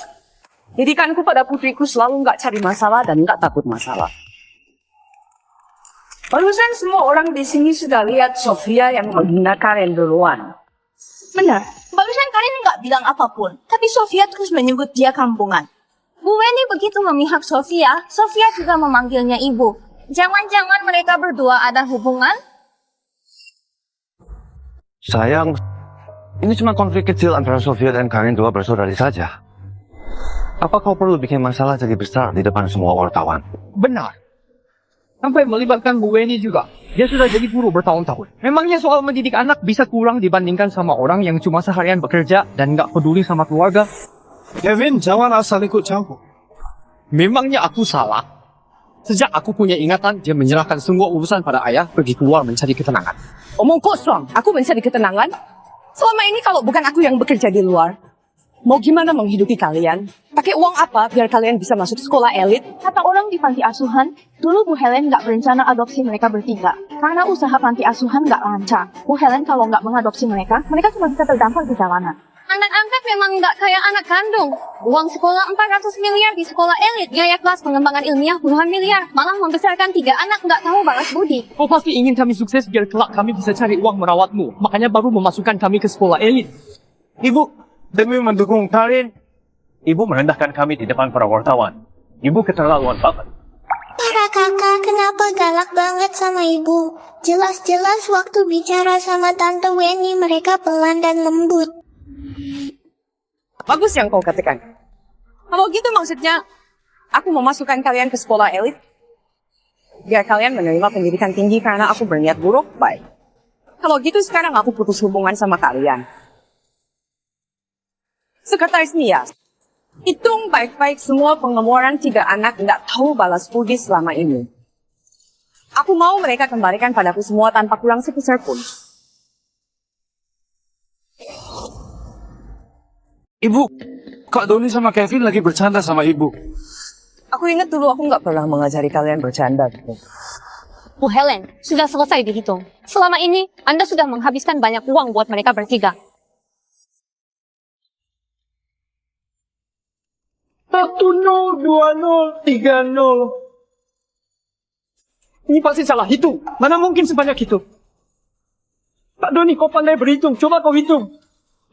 Didikanku pada putriku selalu nggak cari masalah dan nggak takut masalah. Barusan semua orang di sini sudah lihat Sofia yang menghina Karen duluan. Benar. Barusan Karen nggak bilang apapun. Tapi Sofia terus menyebut dia kampungan. Bu Weni begitu memihak Sofia, Sofia juga memanggilnya ibu. Jangan-jangan mereka berdua ada hubungan? Sayang, ini cuma konflik kecil antara Sofia dan Karin, dua bersaudari saja. Apa kau perlu bikin masalah jadi besar di depan semua wartawan? Benar. Sampai melibatkan Bu Weni juga. Dia sudah jadi guru bertahun-tahun. Memangnya soal mendidik anak bisa kurang dibandingkan sama orang yang cuma seharian bekerja dan nggak peduli sama keluarga? Kevin, jangan asal ikut campur. Memangnya aku salah? Sejak aku punya ingatan, dia menyerahkan semua urusan pada ayah pergi keluar mencari ketenangan. Omong kosong, aku mencari ketenangan. Selama ini kalau bukan aku yang bekerja di luar, mau gimana menghidupi kalian? Pakai uang apa biar kalian bisa masuk sekolah elit? Kata orang di panti asuhan, dulu Bu Helen nggak berencana adopsi mereka bertiga. Karena usaha panti asuhan nggak lancar. Bu Helen kalau nggak mengadopsi mereka cuma bisa terdampar di jalanan. Anak angkat memang nggak kayak anak kandung. Uang sekolah 400 miliar di sekolah elit, biaya kelas pengembangan ilmiah puluhan miliar. Malah membesarkan 3 anak nggak tahu balas budi. Kau pasti ingin kami sukses biar kelak kami bisa cari uang merawatmu. Makanya baru memasukkan kami ke sekolah elit. Ibu, demi mendukung Karin, ibu merendahkan kami di depan para wartawan. Ibu keterlaluan banget. Para kakak, kenapa galak banget sama ibu? Jelas-jelas waktu bicara sama Tante Weni mereka pelan dan lembut. Bagus yang kau katakan. Kalau gitu maksudnya, aku mau masukkan kalian ke sekolah elit. Biar kalian menerima pendidikan tinggi karena aku berniat buruk, baik. Kalau gitu sekarang aku putus hubungan sama kalian. Sekretaris Nia, hitung baik-baik semua pengeluaran 3 anak nggak tahu balas budi selama ini. Aku mau mereka kembalikan padaku semua tanpa kurang sebesar pun. Ibu, Kak Doni sama Kevin lagi bercanda sama ibu. Aku ingat dulu aku nggak pernah mengajari kalian bercanda. Bu Helen, sudah selesai dihitung. Selama ini, Anda sudah menghabiskan banyak uang buat mereka bertiga. 1-0, 2-0, 3-0. Ini pasti salah hitung. Mana mungkin sebanyak itu? Pak Doni, kau pandai berhitung. Coba kau hitung.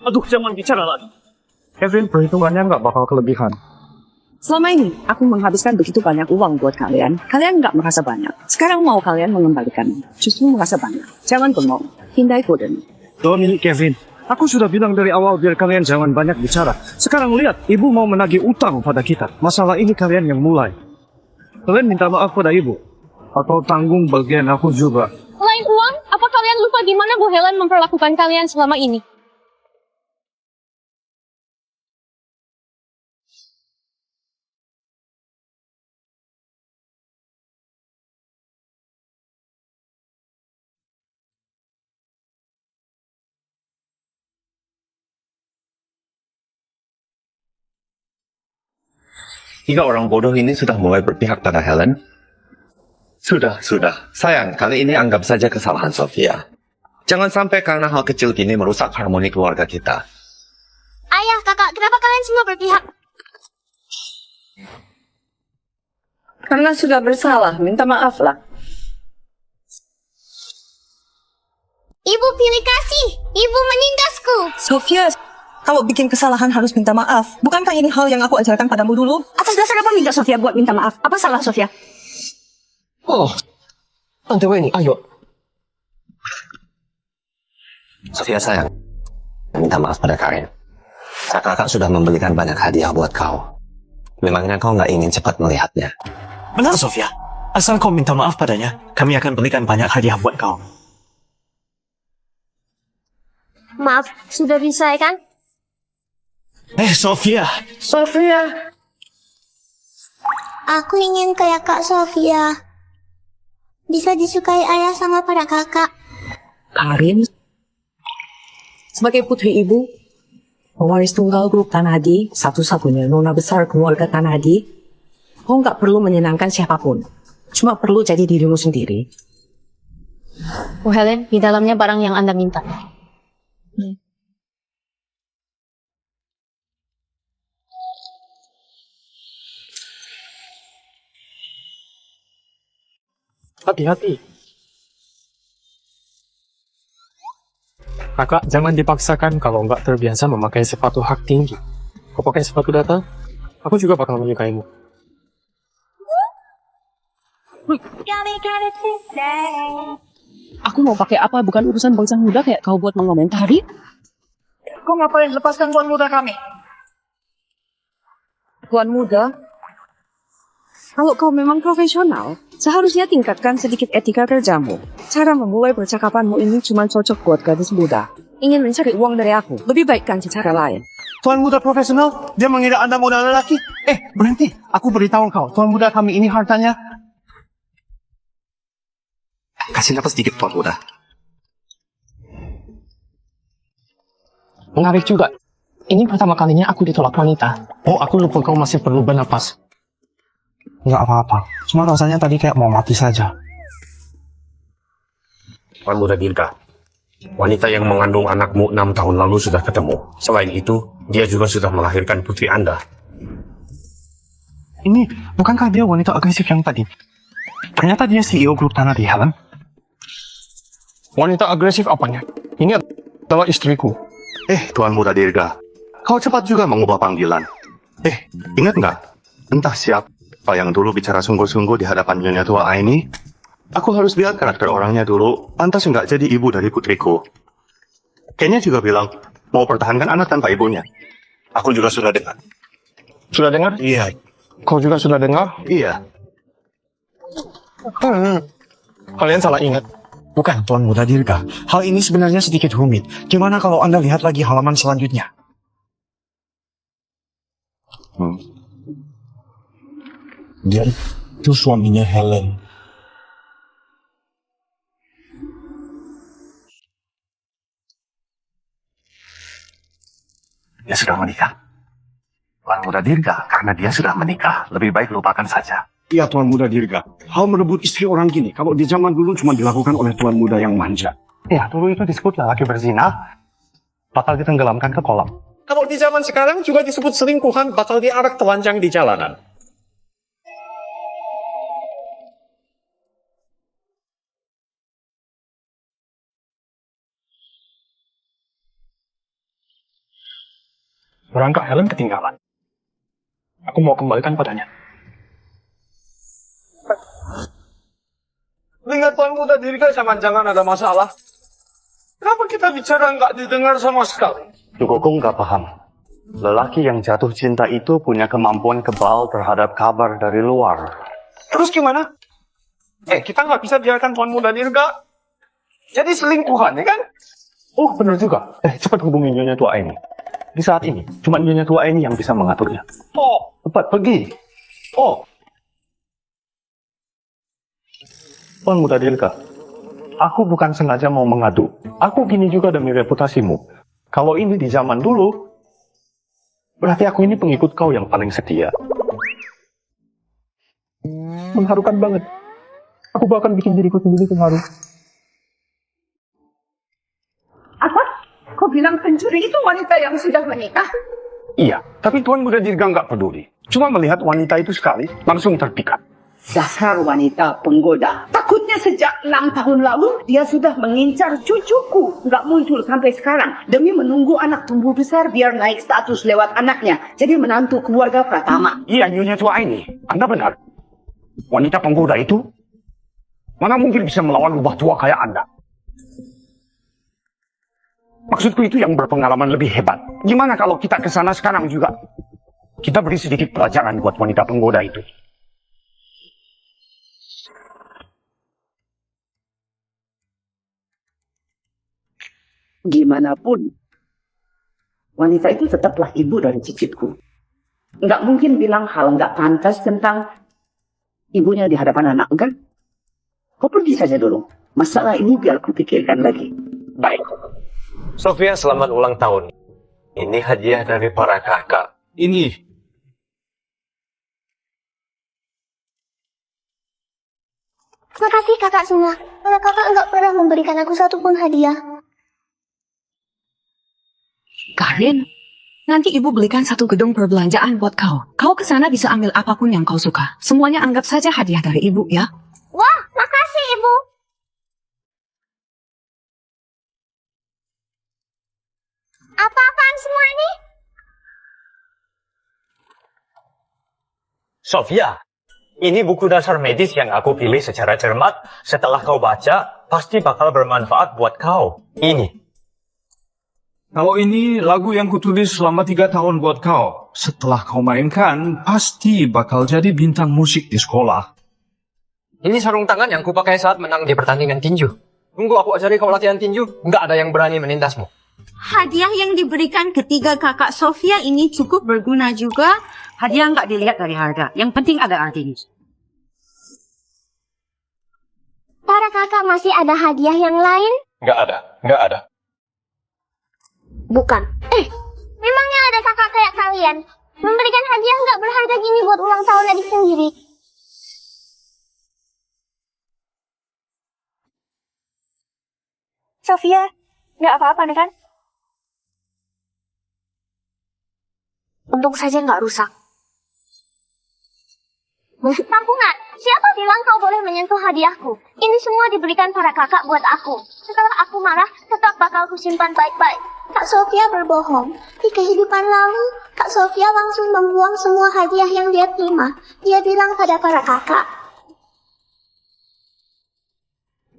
Aduh, jangan bicara lagi. Kevin, perhitungannya nggak bakal kelebihan. Selama ini, aku menghabiskan begitu banyak uang buat kalian. Kalian nggak merasa banyak. Sekarang mau kalian mengembalikan. Justru merasa banyak. Jangan bengong. Hindai Gordon. Doni, Kevin, aku sudah bilang dari awal biar kalian jangan banyak bicara. Sekarang lihat, ibu mau menagih utang pada kita. Masalah ini kalian yang mulai. Kalian minta maaf pada ibu. Atau tanggung bagian aku juga. Selain uang, apa kalian lupa gimana Bu Helen memperlakukan kalian selama ini? Tiga orang bodoh ini sudah mulai berpihak pada Helen. Sudah. Sayang, kali ini anggap saja kesalahan Sofia. Jangan sampai karena hal kecil gini merusak harmoni keluarga kita. Ayah, kakak, kenapa kalian semua berpihak? Karena sudah bersalah, minta maaf lah. Ibu pilih kasih. Ibu menindasku. Sofia, kalau bikin kesalahan harus minta maaf. Bukankah ini hal yang aku ajarkan padamu dulu? Atas dasar apa minta Sofia buat minta maaf? Apa salah Sofia? Oh, Tante Weni, ayo. Sofia sayang, minta maaf pada Karin. Kakak sudah membelikan banyak hadiah buat kau. Memangnya kau nggak ingin cepat melihatnya? Benar, Sofia. Asal kau minta maaf padanya, kami akan belikan banyak hadiah buat kau. Maaf, sudah bisa kan? Sofia. Sofia. Aku ingin kayak Kak Sofia. Bisa disukai ayah sama para kakak. Karin, sebagai putri ibu, pewaris tunggal grup Tanadi, satu-satunya nona besar keluarga Tanadi, kau nggak perlu menyenangkan siapapun. Cuma perlu jadi dirimu sendiri. Bu Helen, di dalamnya barang yang Anda minta. Hati-hati. Kakak, jangan dipaksakan kalau nggak terbiasa memakai sepatu hak tinggi. Kau pakai sepatu data, aku juga bakal menyukaimu. Aku mau pakai apa bukan urusan bangsa muda kayak kau buat mengomentari. Kau ngapain lepaskan tuan muda kami? Tuan muda, kalau kau memang profesional, seharusnya tingkatkan sedikit etika kerjamu. Cara memulai percakapanmu ini cuma cocok buat gadis muda. Ingin mencari uang dari aku, lebih baik ganti cara lain. Tuan muda profesional, dia mengira Anda muda lelaki. Berhenti. Aku beritahu kau, tuan muda kami ini hartanya. Kasih nafas sedikit, tuan muda. Menarik juga. Ini pertama kalinya aku ditolak wanita. Oh, aku lupa kau masih perlu bernapas. Nggak apa-apa. Cuma rasanya tadi kayak mau mati saja. Tuan Muda Dirga, wanita yang mengandung anakmu 6 tahun lalu sudah ketemu. Selain itu, dia juga sudah melahirkan putri Anda. Ini, bukankah dia wanita agresif yang tadi? Ternyata dia CEO grup tanah di Helen. Wanita agresif apanya? Ini adalah istriku. Tuan Muda Dirga, kau cepat juga mengubah panggilan. Ingat nggak? Entah siapa yang dulu bicara sungguh-sungguh di hadapan nyonya tua ini. Aku harus lihat karakter orangnya dulu. Pantas nggak jadi ibu dari putriku. Kayaknya juga bilang mau pertahankan anak tanpa ibunya. Aku juga sudah dengar. Sudah dengar? Iya. Kau juga sudah dengar? Iya. Kalian salah ingat. Bukan, Tuan Muda Dirga. Hal ini sebenarnya sedikit rumit. Gimana kalau Anda lihat lagi halaman selanjutnya? Dia itu suaminya Helen. Dia sudah menikah. Tuan Muda Dirga, karena dia sudah menikah, lebih baik lupakan saja. Iya, Tuan Muda Dirga. Hal merebut istri orang gini, kalau di zaman dulu cuma dilakukan oleh Tuan Muda yang manja. Ya, dulu itu disebut lelaki berzina, bakal ditenggelamkan ke kolam. Kalau di zaman sekarang juga disebut selingkuhan, bakal diarak telanjang di jalanan. Berangkat Helen ketinggalan. Aku mau kembalikan padanya. Dengar Tuan Muda Dirga, jangan-jangan ada masalah. Kenapa kita bicara nggak didengar sama sekali? Dukung nggak paham. Lelaki yang jatuh cinta itu punya kemampuan kebal terhadap kabar dari luar. Terus gimana? Kita nggak bisa biarkan Tuan Muda Dirga jadi selingkuhan, ya kan? Oh, benar juga. Cepat hubungi Nyonya Tua ini. Di saat ini, cuma Nyonya Tua ini yang bisa mengaturnya. Oh, Cepat pergi. oh, Tuan Muda Dirga, aku bukan sengaja mau mengadu. Aku gini juga demi reputasimu. Kalau ini di zaman dulu, berarti aku ini pengikut kau yang paling setia. Mengharukan banget. Aku bahkan bikin diriku sendiri terharu. Apa? Kau bilang pencuri itu wanita yang sudah menikah? Iya, tapi Tuan Muda Dirga nggak peduli. Cuma melihat wanita itu sekali, langsung terpikat. Dasar wanita penggoda. Takutnya sejak 6 tahun lalu, dia sudah mengincar cucuku. Nggak muncul sampai sekarang. Demi menunggu anak tumbuh besar biar naik status lewat anaknya. Jadi menantu keluarga Pratama. Iya, Nyonya Tua ini. Anda benar. Wanita penggoda itu, mana mungkin bisa melawan lubah tua kayak Anda? Maksudku itu yang berpengalaman lebih hebat. Gimana kalau kita ke sana sekarang juga? Kita beri sedikit pelajaran buat wanita penggoda itu. Gimana pun, wanita itu tetaplah ibu dari cicitku. Nggak mungkin bilang hal nggak pantas tentang ibunya di hadapan anak, kan? Kau pergi saja dulu. Masalah ini biar ku pikirkan lagi. Baik. Sofia, selamat ulang tahun. Ini hadiah dari para kakak. ini. Terima kasih kakak semua. Karena kakak nggak pernah memberikan aku satupun hadiah. Karin, nanti ibu belikan satu gedung perbelanjaan buat kau. Kau ke sana bisa ambil apapun yang kau suka. Semuanya anggap saja hadiah dari ibu ya. Wah, makasih ibu. Apa-apaan semua ini? Sofia, ini buku dasar medis yang aku pilih secara cermat. Setelah kau baca, pasti bakal bermanfaat buat kau. Ini. Kalau ini lagu yang kutulis selama 3 tahun buat kau. Setelah kau mainkan, pasti bakal jadi bintang musik di sekolah. Ini sarung tangan yang kupakai saat menang di pertandingan tinju. Tunggu aku ajari kau latihan tinju, nggak ada yang berani menintasmu. Hadiah yang diberikan ketiga kakak Sofia ini cukup berguna juga. Hadiah nggak dilihat dari harga. Yang penting ada artinya. Para kakak masih ada hadiah yang lain? Nggak ada. Bukan. Memangnya ada kakak kayak kalian? Memberikan hadiah nggak berharga gini buat ulang tahun adik sendiri. Sofia, nggak apa-apa kan? Untung saja nggak rusak. Tampungan, siapa bilang kau boleh menyentuh hadiahku? Ini semua diberikan para kakak buat aku. Setelah aku marah, tetap bakal kusimpan baik-baik. Kak Sofia berbohong. Di kehidupan lalu, Kak Sofia langsung membuang semua hadiah yang dia terima. Dia bilang pada para kakak,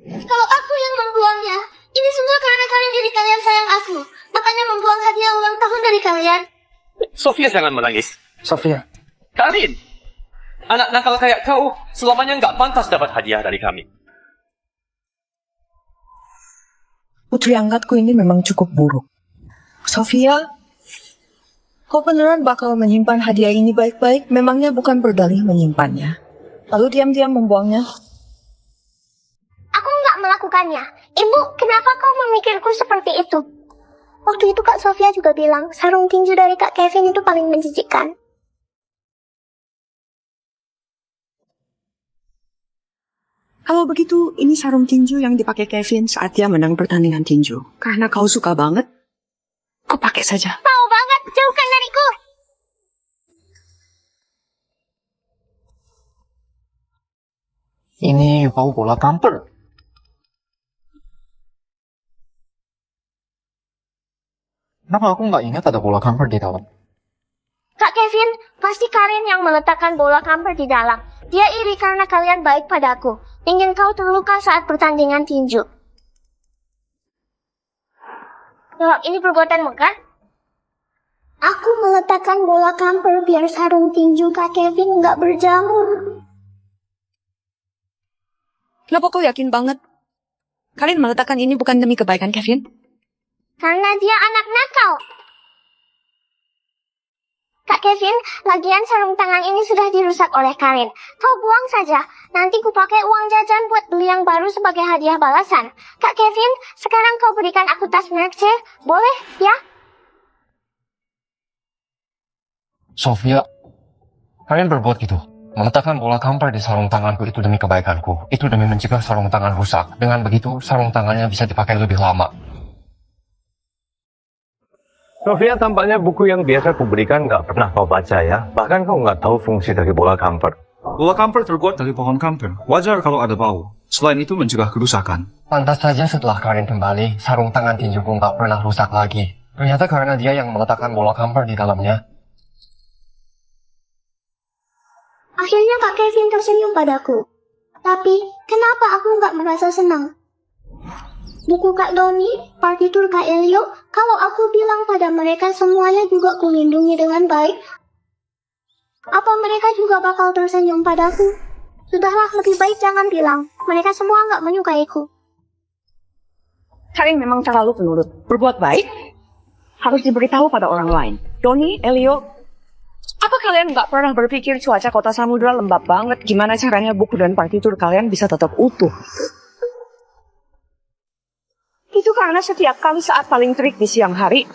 kalau aku yang membuangnya, ini semua karena kalian jadi kalian sayang aku. Makanya membuang hadiah ulang tahun dari kalian. Sofia, jangan menangis. Sofia. Karin! Anak nakal kayak kau, selamanya nggak pantas dapat hadiah dari kami. Putri angkatku ini memang cukup buruk. Sofia, kau beneran bakal menyimpan hadiah ini baik-baik? Memangnya bukan berdalih menyimpannya, lalu diam-diam membuangnya? Aku nggak melakukannya. Ibu, kenapa kau memikirku seperti itu? Waktu itu Kak Sofia juga bilang, sarung tinju dari Kak Kevin itu paling menjijikkan. Kalau begitu, ini sarung tinju yang dipakai Kevin saat dia menang pertandingan tinju. Karena kau suka banget, kau pakai saja. Tahu banget, jauhkan dariku. Ini bau bola kamper. Kenapa aku nggak ingat ada bola kamper di dalam? Kak Kevin, pasti Karin yang meletakkan bola kamper di dalam. Dia iri karena kalian baik padaku. Ingin kau terluka saat pertandingan tinju. Ini perbuatanmu kan? Aku meletakkan bola kamper biar sarung tinju Kak Kevin nggak berjamur. Kenapa kau yakin banget? Kalian meletakkan ini bukan demi kebaikan Kevin? Karena dia anak nakal. Kak Kevin, lagian sarung tangan ini sudah dirusak oleh Karin. Kau buang saja. Nanti ku pakai uang jajan buat beli yang baru sebagai hadiah balasan. Kak Kevin, sekarang kau berikan aku tas merek C. Boleh, ya? Sofia, kalian berbuat gitu. Meletakkan bola kamper di sarung tanganku itu demi kebaikanku. Itu demi mencegah sarung tangan rusak. Dengan begitu, sarung tangannya bisa dipakai lebih lama. Sofia, tampaknya buku yang biasa kuberikan nggak pernah kau baca ya. Bahkan kau nggak tahu fungsi dari bola kamper. Bola kamper terbuat dari pohon kamper. Wajar kalau ada bau. Selain itu mencegah kerusakan. Pantas saja setelah Karin kembali, sarung tangan tinjuku nggak pernah rusak lagi. Ternyata karena dia yang meletakkan bola kamper di dalamnya. Akhirnya Kak Kevin tersenyum padaku. Tapi, kenapa aku nggak merasa senang? Buku Kak Doni, partitur Kak Elio, kalau aku bilang pada mereka semuanya juga kulindungi dengan baik, apa mereka juga bakal tersenyum padaku? Sudahlah, lebih baik jangan bilang. Mereka semua nggak menyukaiku. Kalian memang terlalu penurut. Berbuat baik harus diberitahu pada orang lain. Doni, Elio, apa kalian nggak pernah berpikir cuaca kota samudra lembab banget? Gimana caranya buku dan partitur kalian bisa tetap utuh? Itu karena setiap kali saat paling terik di siang hari,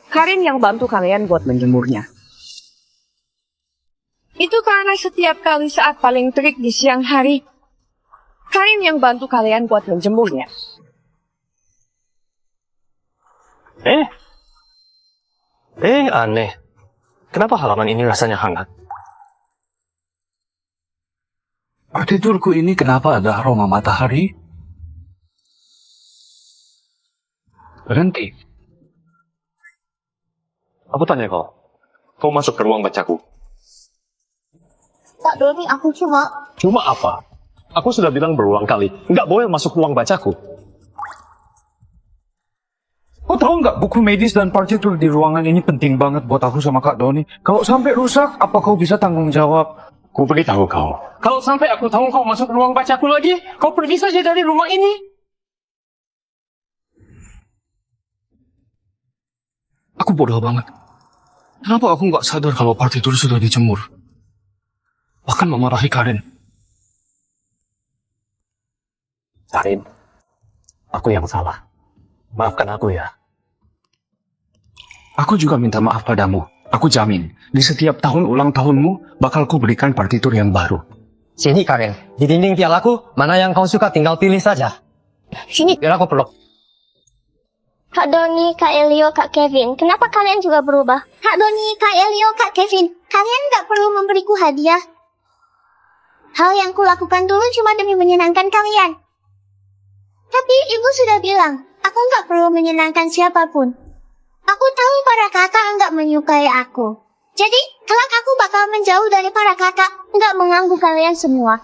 Karin yang bantu kalian buat menjemurnya. Itu karena setiap kali saat paling terik di siang hari, Karin yang bantu kalian buat menjemurnya. Aneh. Kenapa halaman ini rasanya hangat? Partiturku ini kenapa ada aroma matahari? Berhenti. Aku tanya kau. Kau masuk ke ruang bacaku. Kak Doni, aku cuma... Cuma apa? Aku sudah bilang berulang kali, nggak boleh masuk ruang bacaku. Kau tahu nggak buku medis dan partitur di ruangan ini penting banget buat aku sama Kak Doni. Kalau sampai rusak, apa kau bisa tanggung jawab? Ku beritahu kau. Kalau sampai aku tahu kau masuk ruang bacaku lagi, kau pergi saja dari rumah ini. Aku bodoh banget. Kenapa aku nggak sadar kalau partitur sudah dijemur? Bahkan memarahi Karin. Karin, aku yang salah. Maafkan aku ya. Aku juga minta maaf padamu. Aku jamin, di setiap tahun ulang tahunmu, bakal ku berikan partitur yang baru. Sini Karin, di dinding pialaku, mana yang kau suka tinggal pilih saja. Sini. Biar aku peluk. Kak Doni, Kak Elio, Kak Kevin, kenapa kalian juga berubah? Kak Doni, Kak Elio, Kak Kevin, kalian nggak perlu memberiku hadiah. Hal yang kulakukan dulu cuma demi menyenangkan kalian. Tapi ibu sudah bilang, aku nggak perlu menyenangkan siapapun. Aku tahu para kakak nggak menyukai aku. Jadi, kelak aku bakal menjauh dari para kakak, nggak mengganggu kalian semua.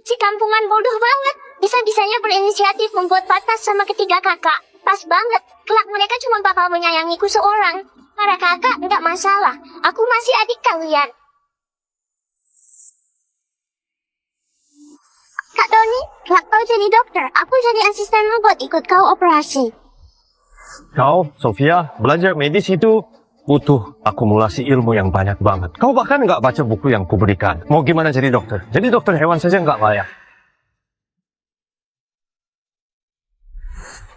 Si kampungan bodoh banget. Bisa-bisanya berinisiatif membuat batas sama ketiga kakak. Pas banget. Kelak mereka cuma bakal menyayangiku seorang. Para kakak nggak masalah. Aku masih adik kalian. Kak Doni, kelak kau jadi dokter. Aku jadi asistenmu buat ikut kau operasi. Kau, Sofia, belajar medis itu butuh akumulasi ilmu yang banyak banget. Kau bahkan nggak baca buku yang kuberikan. Mau gimana jadi dokter? Jadi dokter hewan saja nggak layak.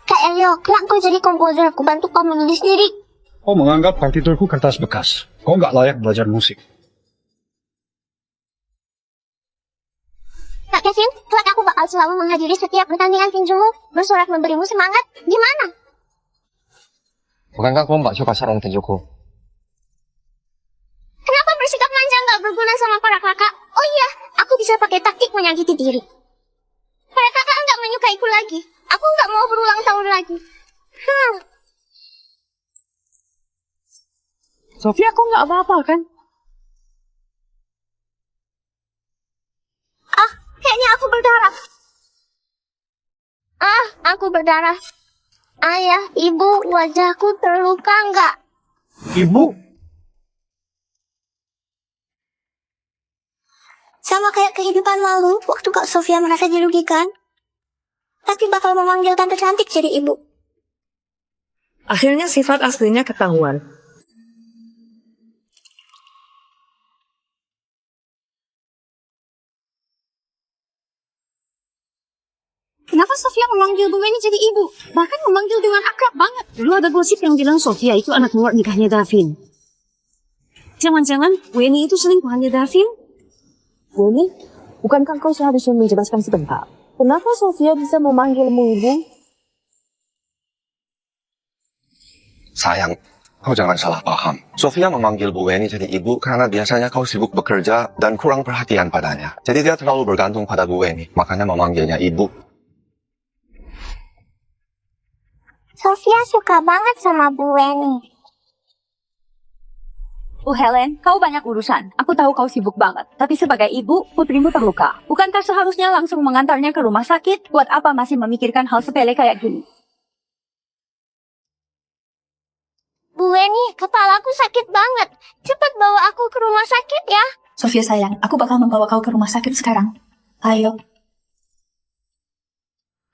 Kak Elio, kelak kau jadi komposer, aku bantu kau menulis lirik. Kau menganggap partiturku kertas bekas. Kau nggak layak belajar musik. Kak Kevin, kelak aku bakal selalu menghadiri setiap pertandingan tinjumu, bersorak memberimu semangat. Gimana? Bukankah kau nggak suka sarung tinjuku? Kenapa bersikap manja nggak berguna sama para kakak? Oh iya, aku bisa pakai taktik menyakiti diri. Para kakak nggak menyukaiku lagi. Aku nggak mau berulang tahun lagi. Sofia, kok nggak apa-apa kan? Kayaknya aku berdarah. Aku berdarah. Ayah, ibu, wajahku terluka nggak? Ibu? Sama kayak kehidupan lalu, waktu Kak Sofia merasa dirugikan. Tapi bakal memanggil tante cantik jadi ibu. Akhirnya sifat aslinya ketahuan. Kenapa Sofia memanggil Bu Weni jadi ibu? Bahkan memanggil dengan akrab banget. Dulu ada gosip yang bilang Sofia itu anak luar nikahnya Davin. Jangan-jangan Weni itu selingkuhannya Davin? Weni, bukankah kau seharusnya menjelaskan sebentar? Kenapa Sofia bisa memanggilmu ibu? Sayang, kau jangan salah paham. Sofia memanggil Bu Weni jadi ibu karena biasanya kau sibuk bekerja dan kurang perhatian padanya. Jadi dia terlalu bergantung pada Bu Weni, makanya memanggilnya ibu. Sofia suka banget sama Bu Weni. Helen, kau banyak urusan. Aku tahu kau sibuk banget. Tapi sebagai ibu, putrimu terluka. Bukankah seharusnya langsung mengantarnya ke rumah sakit? Buat apa masih memikirkan hal sepele kayak gini? Bu Weni, kepalaku sakit banget. Cepat bawa aku ke rumah sakit ya. Sofia sayang, aku bakal membawa kau ke rumah sakit sekarang. Ayo.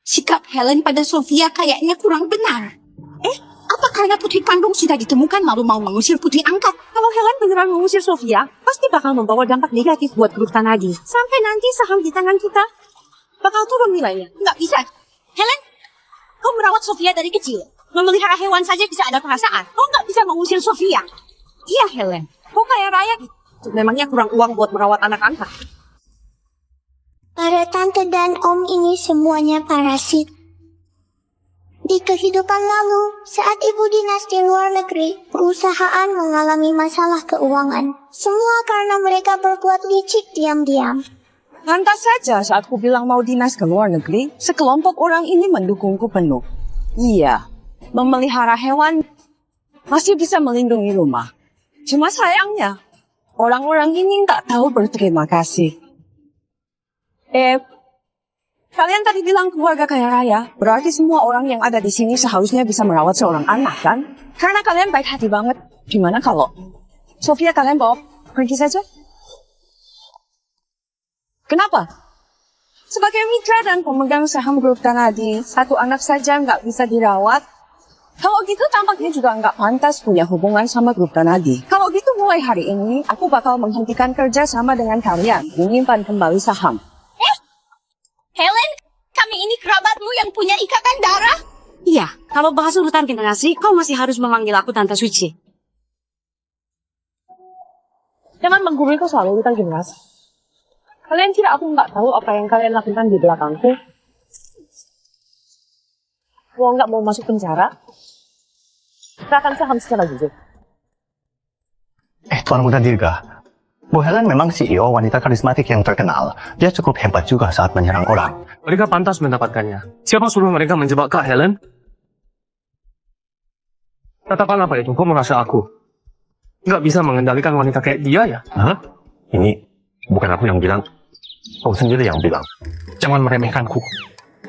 Sikap Helen pada Sofia kayaknya kurang benar. Apa karena putri kandung sudah ditemukan lalu mau mengusir putri angkat? Kalau Helen beneran mengusir Sofia, pasti bakal membawa dampak negatif buat grup Tanadi. Sampai nanti saham di tangan kita bakal turun nilainya. Nggak bisa. Helen, kau merawat Sofia dari kecil. Memelihara hewan saja bisa ada perasaan. Kau nggak bisa mengusir Sofia. Iya, Helen. Kau kaya raya gitu. Memangnya kurang uang buat merawat anak angkat? Para tante dan om ini semuanya parasit. Di kehidupan lalu, saat ibu dinas di luar negeri, perusahaan mengalami masalah keuangan. Semua karena mereka berbuat licik diam-diam. Lantas saja saat ku bilang mau dinas ke luar negeri, sekelompok orang ini mendukungku penuh. Iya, memelihara hewan masih bisa melindungi rumah. Cuma sayangnya, orang-orang ini tak tahu berterima kasih. Kalian tadi bilang keluarga kaya raya, berarti semua orang yang ada di sini seharusnya bisa merawat seorang anak, kan? Karena kalian baik hati banget. Gimana kalau Sofia kalian bawa pergi saja? Kenapa? Sebagai mitra dan pemegang saham grup Tanadi, satu anak saja nggak bisa dirawat. Kalau gitu tampaknya juga nggak pantas punya hubungan sama grup Tanadi. Kalau gitu mulai hari ini, aku bakal menghentikan kerja sama dengan kalian, menyimpan kembali saham. Helen, kami ini kerabatmu yang punya ikatan darah. Iya, kalau bahas urutan generasi, kau masih harus memanggil aku Tante Suci. Jangan menggurui soal urutan generasi. Kalian kira aku nggak tahu apa yang kalian lakukan di belakangku? Kalau nggak mau masuk penjara, serahkan saham secara jujur. Tuan Muda Dirga, Bu Helen memang CEO wanita karismatik yang terkenal. Dia cukup hebat juga saat menyerang orang. Mereka pantas mendapatkannya. Siapa suruh mereka menjebak Kak Helen? Katakan apa itu? Kau merasa aku nggak bisa mengendalikan wanita kayak dia ya? Hah? Ini bukan aku yang bilang. Kau sendiri yang bilang. Jangan meremehkanku.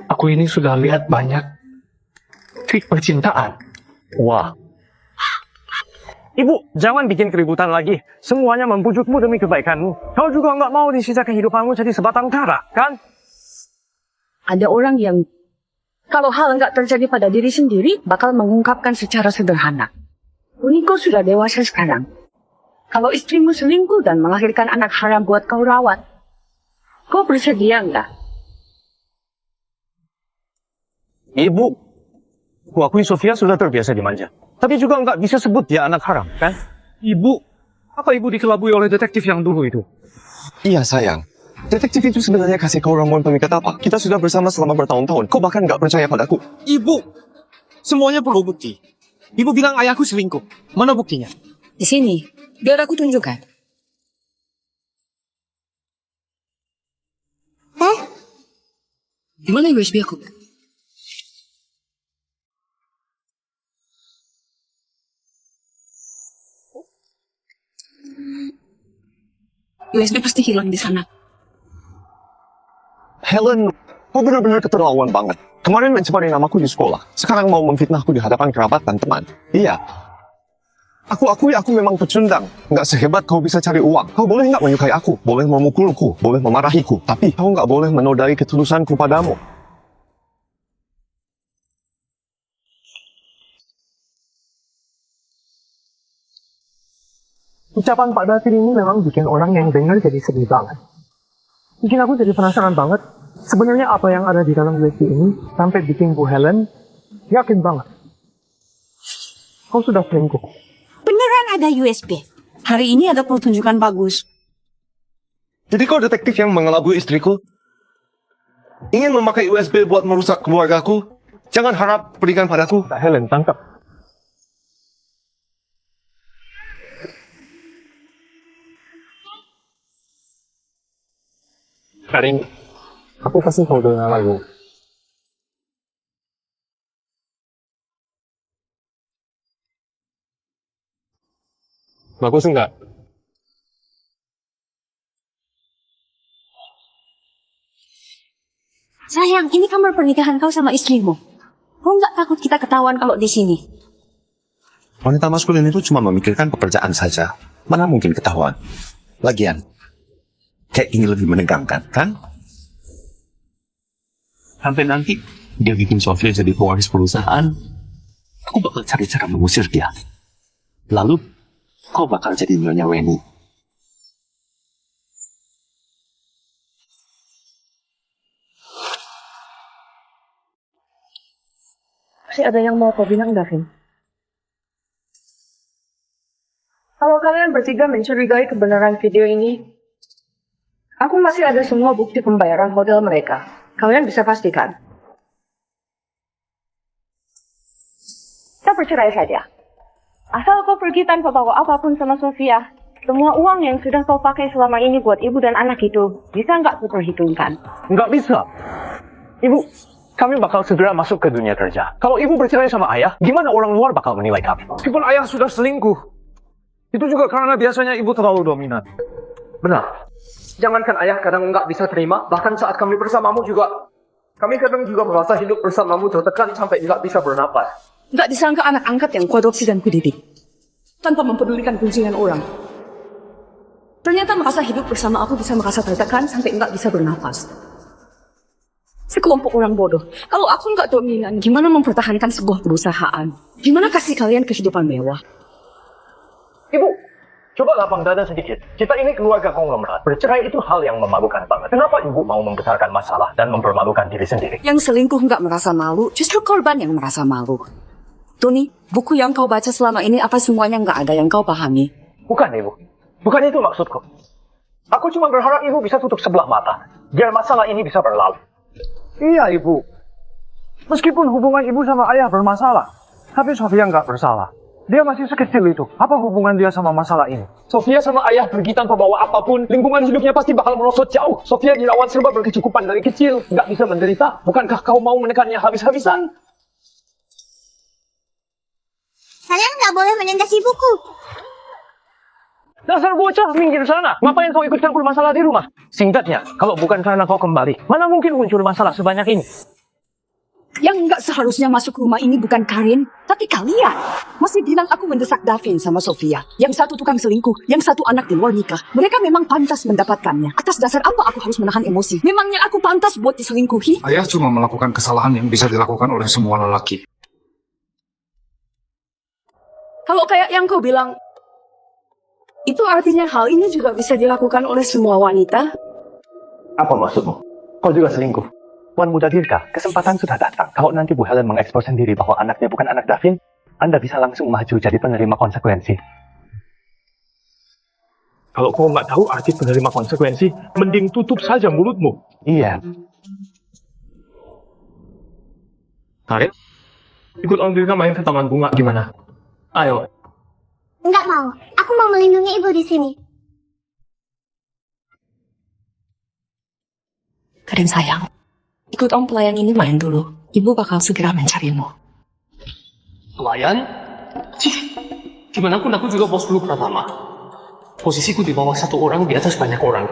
Aku ini sudah lihat banyak trik percintaan. Wah. Ibu, jangan bikin keributan lagi. Semuanya membujukmu demi kebaikanmu. Kau juga nggak mau di sisa kehidupanmu jadi sebatang kara, kan? Ada orang yang kalau hal nggak terjadi pada diri sendiri, bakal mengungkapkan secara sederhana. Uniko sudah dewasa sekarang. Kalau istrimu selingkuh dan melahirkan anak haram buat kau rawat, kau bersedia nggak? Ibu, Aku akui Sofia sudah terbiasa dimanja. Tapi juga nggak bisa sebut dia anak haram, kan? Ibu, apa ibu dikelabui oleh detektif yang dulu itu? Iya sayang. Detektif itu sebenarnya kasih kau ramuan pemikat apa? Kita sudah bersama selama bertahun-tahun. Kau bahkan nggak percaya padaku. Ibu, semuanya perlu bukti. Ibu bilang ayahku selingkuh. Mana buktinya? Di sini, biar aku tunjukkan. Di mana USB aku? USB pasti hilang di sana. Helen, kau benar-benar keterlaluan banget. Kemarin mencemari namaku di sekolah. Sekarang mau memfitnahku di hadapan kerabat dan teman. Iya. Aku akui aku memang pecundang. Nggak sehebat kau bisa cari uang. Kau boleh nggak menyukai aku, boleh memukulku, boleh memarahiku. Tapi kau nggak boleh menodai ketulusanku padamu. Ucapan Pak Davin ini memang bikin orang yang dengar jadi sedih banget. Bikin aku jadi penasaran banget. Sebenarnya apa yang ada di dalam USB ini sampai bikin Bu Helen yakin banget. Kau sudah selingkuh. Beneran ada USB. Hari ini ada pertunjukan bagus. Jadi kau detektif yang mengelabui istriku? Ingin memakai USB buat merusak keluargaku? Jangan harap berikan padaku. Helen, tangkap. Karin, aku kasih kau dengar lagu. Bagus enggak? Sayang, ini kamar pernikahan kau sama istrimu. Kau nggak takut kita ketahuan kalau di sini? Wanita maskulin itu cuma memikirkan pekerjaan saja. Mana mungkin ketahuan? Lagian, kayak ini lebih menegangkan, kan? Sampai nanti dia bikin Sofia jadi pewaris perusahaan, aku bakal cari cara mengusir dia. Lalu, kau bakal jadi Nyonya Weni. Masih ada yang mau kau bilang, Davin? Kalau kalian bertiga mencurigai kebenaran video ini, aku masih ada semua bukti pembayaran hotel mereka. Kalian bisa pastikan. Kita bercerai saja. Asal kau pergi tanpa bawa apapun sama Sofia, semua uang yang sudah kau pakai selama ini buat ibu dan anak itu, bisa nggak kau perhitungkan? Nggak bisa. Ibu, kami bakal segera masuk ke dunia kerja. Kalau ibu bercerai sama ayah, gimana orang luar bakal menilai kami? Meskipun ayah sudah selingkuh, itu juga karena biasanya ibu terlalu dominan. Benar. Jangankan ayah kadang nggak bisa terima, bahkan saat kami bersamamu juga, kami kadang juga merasa hidup bersamamu tertekan sampai nggak bisa bernapas. Nggak disangka anak angkat yang kuadopsi dan kudidik, tanpa mempedulikan kunjungan orang. Ternyata merasa hidup bersama aku bisa merasa tertekan sampai nggak bisa bernafas. Sekelompok orang bodoh. Kalau aku nggak dominan, gimana mempertahankan sebuah perusahaan? Gimana kasih kalian kehidupan mewah? Ibu, coba lapang dada sedikit. Kita ini keluarga konglomerat. Bercerai itu hal yang memalukan banget. Kenapa ibu mau membesarkan masalah dan mempermalukan diri sendiri? Yang selingkuh nggak merasa malu, justru korban yang merasa malu. Tony, buku yang kau baca selama ini apa semuanya nggak ada yang kau pahami? Bukan, ibu. Bukan itu maksudku. Aku cuma berharap ibu bisa tutup sebelah mata, biar masalah ini bisa berlalu. Iya, ibu. Meskipun hubungan ibu sama ayah bermasalah, tapi Sofia nggak bersalah. Dia masih sekecil itu. Apa hubungan dia sama masalah ini? Sofia sama ayah pergi tanpa bawa apapun. Lingkungan hidupnya pasti bakal merosot jauh. Sofia dirawat serba berkecukupan dari kecil. Nggak bisa menderita. Bukankah kau mau menekannya habis-habisan? Kalian nggak boleh menyentuh ibuku. Dasar bocah, minggir sana. Ngapain kau ikut campur masalah di rumah? Singkatnya, kalau bukan karena kau kembali, mana mungkin muncul masalah sebanyak ini? Yang nggak seharusnya masuk rumah ini bukan Karin, tapi kalian. Masih bilang aku mendesak Davin sama Sofia. Yang satu tukang selingkuh, yang satu anak di luar nikah. Mereka memang pantas mendapatkannya. Atas dasar apa aku harus menahan emosi? Memangnya aku pantas buat diselingkuhi? Ayah cuma melakukan kesalahan yang bisa dilakukan oleh semua lelaki. Kalau kayak yang kau bilang, itu artinya hal ini juga bisa dilakukan oleh semua wanita? Apa maksudmu? Kau juga selingkuh? Tuan Muda Dirga, kesempatan sudah datang. Kalau nanti Bu Helen mengekspos sendiri bahwa anaknya bukan anak Davin, Anda bisa langsung maju jadi penerima konsekuensi. Kalau kau nggak tahu arti penerima konsekuensi, mending tutup saja mulutmu. Iya. Karin, ikut Om Dirga main ke taman bunga gimana? Ayo. Enggak mau. Aku mau melindungi ibu di sini. Karin sayang, ikut om pelayan ini main dulu. Ibu bakal segera mencarimu. Pelayan? Cih, gimana pun aku juga bos dulu pertama. Posisiku di bawah satu orang, di atas banyak orang.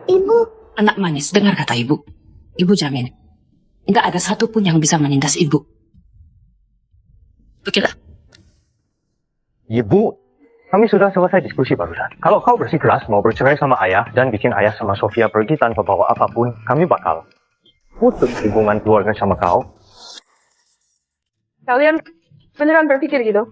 Ibu. Anak manis, dengar kata ibu. Ibu jamin, nggak ada satupun yang bisa menindas ibu. Oke lah. Ibu, kami sudah selesai diskusi barusan. Kalau kau bersikeras mau bercerai sama ayah dan bikin ayah sama Sofia pergi tanpa bawa apapun, kami bakal putus hubungan keluarga sama kau. Kalian beneran berpikir gitu?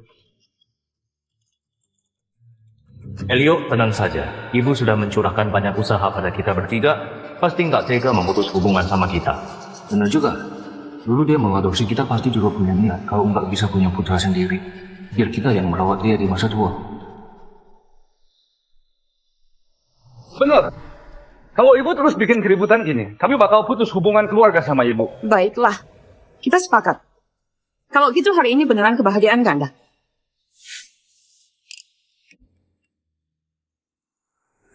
Elio, tenang saja. Ibu sudah mencurahkan banyak usaha pada kita bertiga. Pasti nggak tega memutus hubungan sama kita. Benar juga. Dulu dia mengadopsi kita pasti juga punya niat. Kalau nggak bisa punya putra sendiri, biar kita yang merawat dia di masa tua. Benar. Kalau ibu terus bikin keributan gini, kami bakal putus hubungan keluarga sama ibu. Baiklah, kita sepakat. Kalau gitu hari ini beneran kebahagiaan ganda.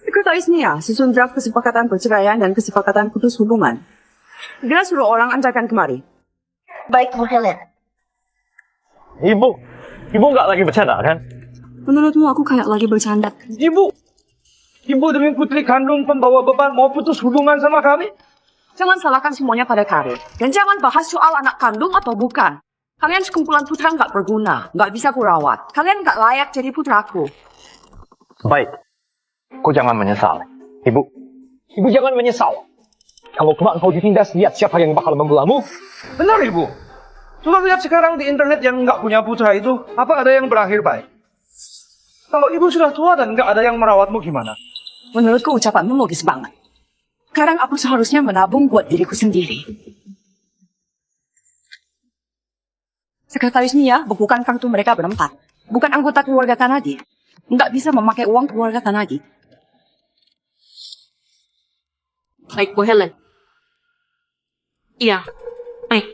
Sekretaris Nia, susun draft kesepakatan perceraian dan kesepakatan putus hubungan. Dia suruh orang antarkan kemari. Baik, Bu Helen. Ibu nggak lagi bercanda kan? Menurutmu aku kayak lagi bercanda? Ibu demi putri kandung pembawa beban mau putus hubungan sama kami? Jangan salahkan semuanya pada Karin. Dan jangan bahas soal anak kandung atau bukan. Kalian sekumpulan putra nggak berguna, nggak bisa kurawat. Kalian nggak layak jadi putraku. Baik. Kau jangan menyesal. Ibu jangan menyesal. Kalau kelak kau ditindas, lihat siapa yang bakal membelamu. Benar ibu. Coba lihat sekarang di internet yang nggak punya putra itu, apa ada yang berakhir baik? Kalau ibu sudah tua dan nggak ada yang merawatmu gimana? Menurutku ucapanmu logis banget. Sekarang aku seharusnya menabung buat diriku sendiri. Sekretaris Nia bukukan kartu mereka berempat. Bukan anggota keluarga Kanadi. Nggak bisa memakai uang keluarga Kanadi. Baik, Bu Helen. Iya, baik.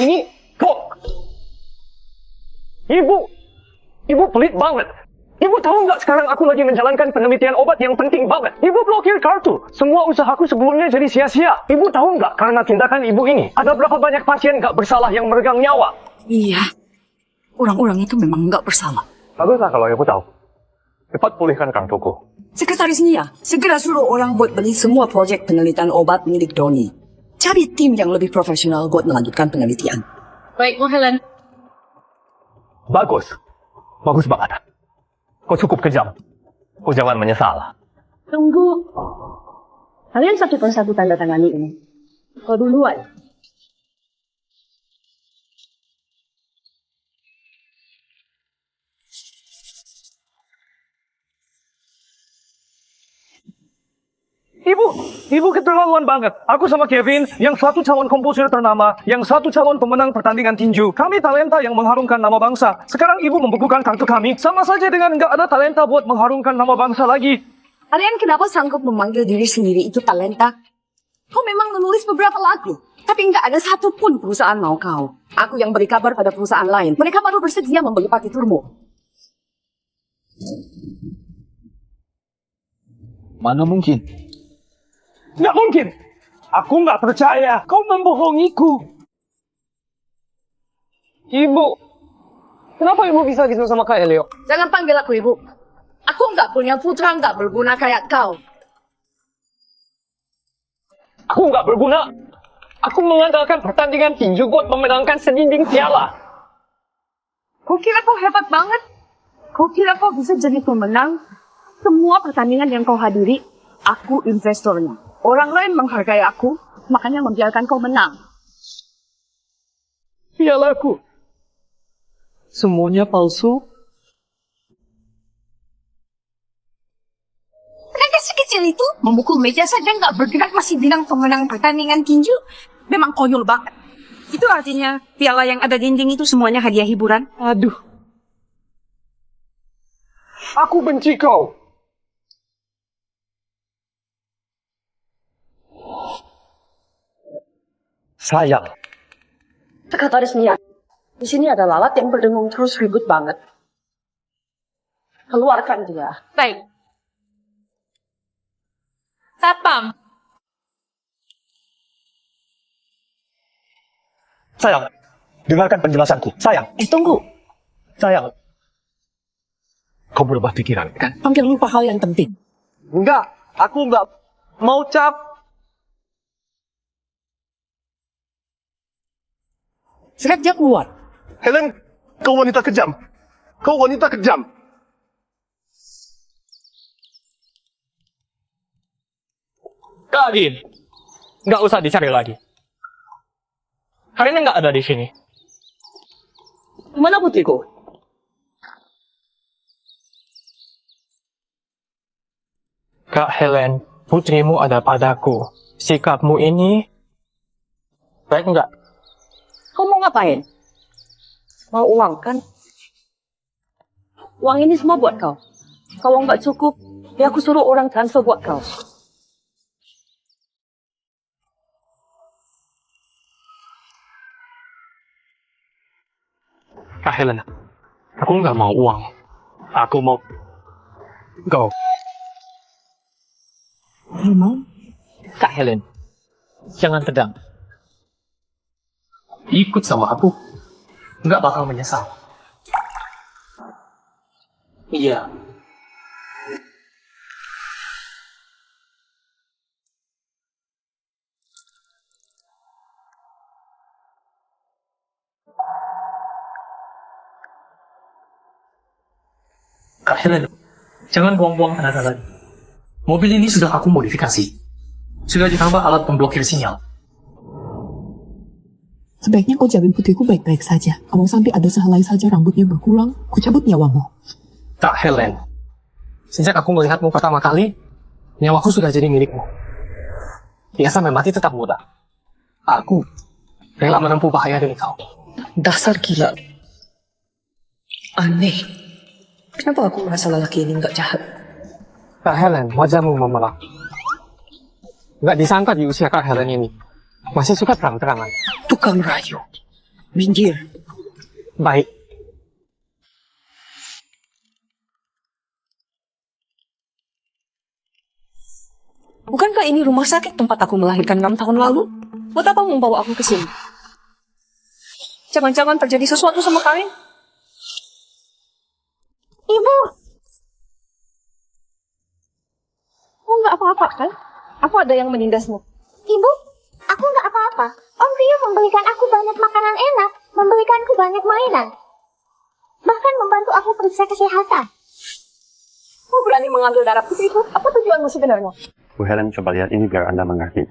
Ini kok... Ibu pelit banget. Ibu tahu nggak sekarang aku lagi menjalankan penelitian obat yang penting banget. Ibu blokir kartu. Semua usahaku sebelumnya jadi sia-sia. Ibu tahu nggak karena tindakan ibu ini, ada berapa banyak pasien nggak bersalah yang meregang nyawa? Iya. Orang-orang itu memang nggak bersalah. Baguslah kalau ibu tahu. Cepat pulihkan kartuku. Sekretaris Nia, segera suruh orang buat beli semua proyek penelitian obat milik Doni. Cari tim yang lebih profesional buat melanjutkan penelitian. Baik, Bu Helen. Bagus. Bagus banget. Kau cukup kejam. Kau jangan menyesal. Tunggu. Kalian satu persatu tanda tangani ini. Kau duluan. Ibu keterlaluan banget. Aku sama Kevin, yang satu calon komposer ternama, yang satu calon pemenang pertandingan tinju. Kami talenta yang mengharumkan nama bangsa. Sekarang ibu membukukan kartu kami, sama saja dengan nggak ada talenta buat mengharumkan nama bangsa lagi. Kalian kenapa sanggup memanggil diri sendiri itu talenta? Kau memang menulis beberapa lagu, tapi nggak ada satupun perusahaan mau kau. Aku yang beri kabar pada perusahaan lain. Mereka baru bersedia membeli partiturmu. Mana mungkin? Nggak mungkin. Aku nggak percaya. Kau membohongiku. Ibu, kenapa ibu bisa gitu sama Kak Elio? Jangan panggil aku ibu. Aku nggak punya putra nggak berguna kayak kau. Aku nggak berguna. Aku mengandalkan pertandingan tinju buat memenangkan sedinding piala. Kau kira kau hebat banget? Kau kira kau bisa jadi pemenang? Semua pertandingan yang kau hadiri, aku investornya. Orang lain menghargai aku, makanya membiarkan kau menang. Pialaku. Semuanya palsu. masih kecil itu memukul meja saja nggak bergerak masih bilang pemenang pertandingan tinju. Memang konyol banget. Itu artinya piala yang ada dinding itu semuanya hadiah hiburan. Aduh. Aku benci kau. Sayang. Sekretarisnya, di sini ada lalat yang berdengung terus ribut banget. Keluarkan dia. Baik. Satpam. Sayang, dengarkan penjelasanku. Sayang. Tunggu. Sayang. Kau berubah pikiran, kan? Hampir lupa hal yang penting. Enggak, aku enggak mau cap. Silat dia keluar. Helen, kau wanita kejam. Kau wanita kejam. Kak Adin, nggak usah dicari lagi. Kalian nggak ada di sini. Mana putriku? Kak Helen, putrimu ada padaku. Sikapmu ini baik nggak? Kau mau ngapain? Mau uang kan? Uang ini semua buat kau. Kalau nggak cukup, ya aku suruh orang transfer buat kau. Kak Helen, aku nggak mau uang. Aku mau kau. Memang? Kak Helen, jangan tegang. Ikut sama aku, nggak bakal menyesal. Iya. Kak Helen, jangan buang-buang tenaga lagi. Mobil ini sudah aku modifikasi. Sudah ditambah alat pemblokir sinyal. Sebaiknya kau jamin putriku baik-baik saja. Kalau sampai ada sehelai saja rambutnya berkurang, ku cabut nyawamu. Kak Helen, sejak aku melihatmu pertama kali, nyawaku sudah jadi milikmu. Ya sampai mati tetap muda. Aku rela menempuh bahaya demi kau. Dasar gila. Aneh. Kenapa aku merasa lelaki ini nggak jahat? Kak Helen, wajahmu memerah. Nggak disangka di usia Kak Helen ini masih suka terang-terangan. Tukang rayu. Minggir. Baik. Bukankah ini rumah sakit tempat aku melahirkan 6 tahun lalu? Buat apa membawa aku ke sini? Jangan-jangan terjadi sesuatu sama kalian? Ibu! Oh, nggak apa-apa kan? Aku ada yang menindasmu. Ibu, aku nggak apa-apa. Om Rio membelikan aku banyak makanan enak, membelikanku banyak mainan. Bahkan membantu aku periksa kesehatan. Kau berani mengambil darah putriku? Apa tujuanmu sebenarnya? Bu Helen, coba lihat ini biar Anda mengerti.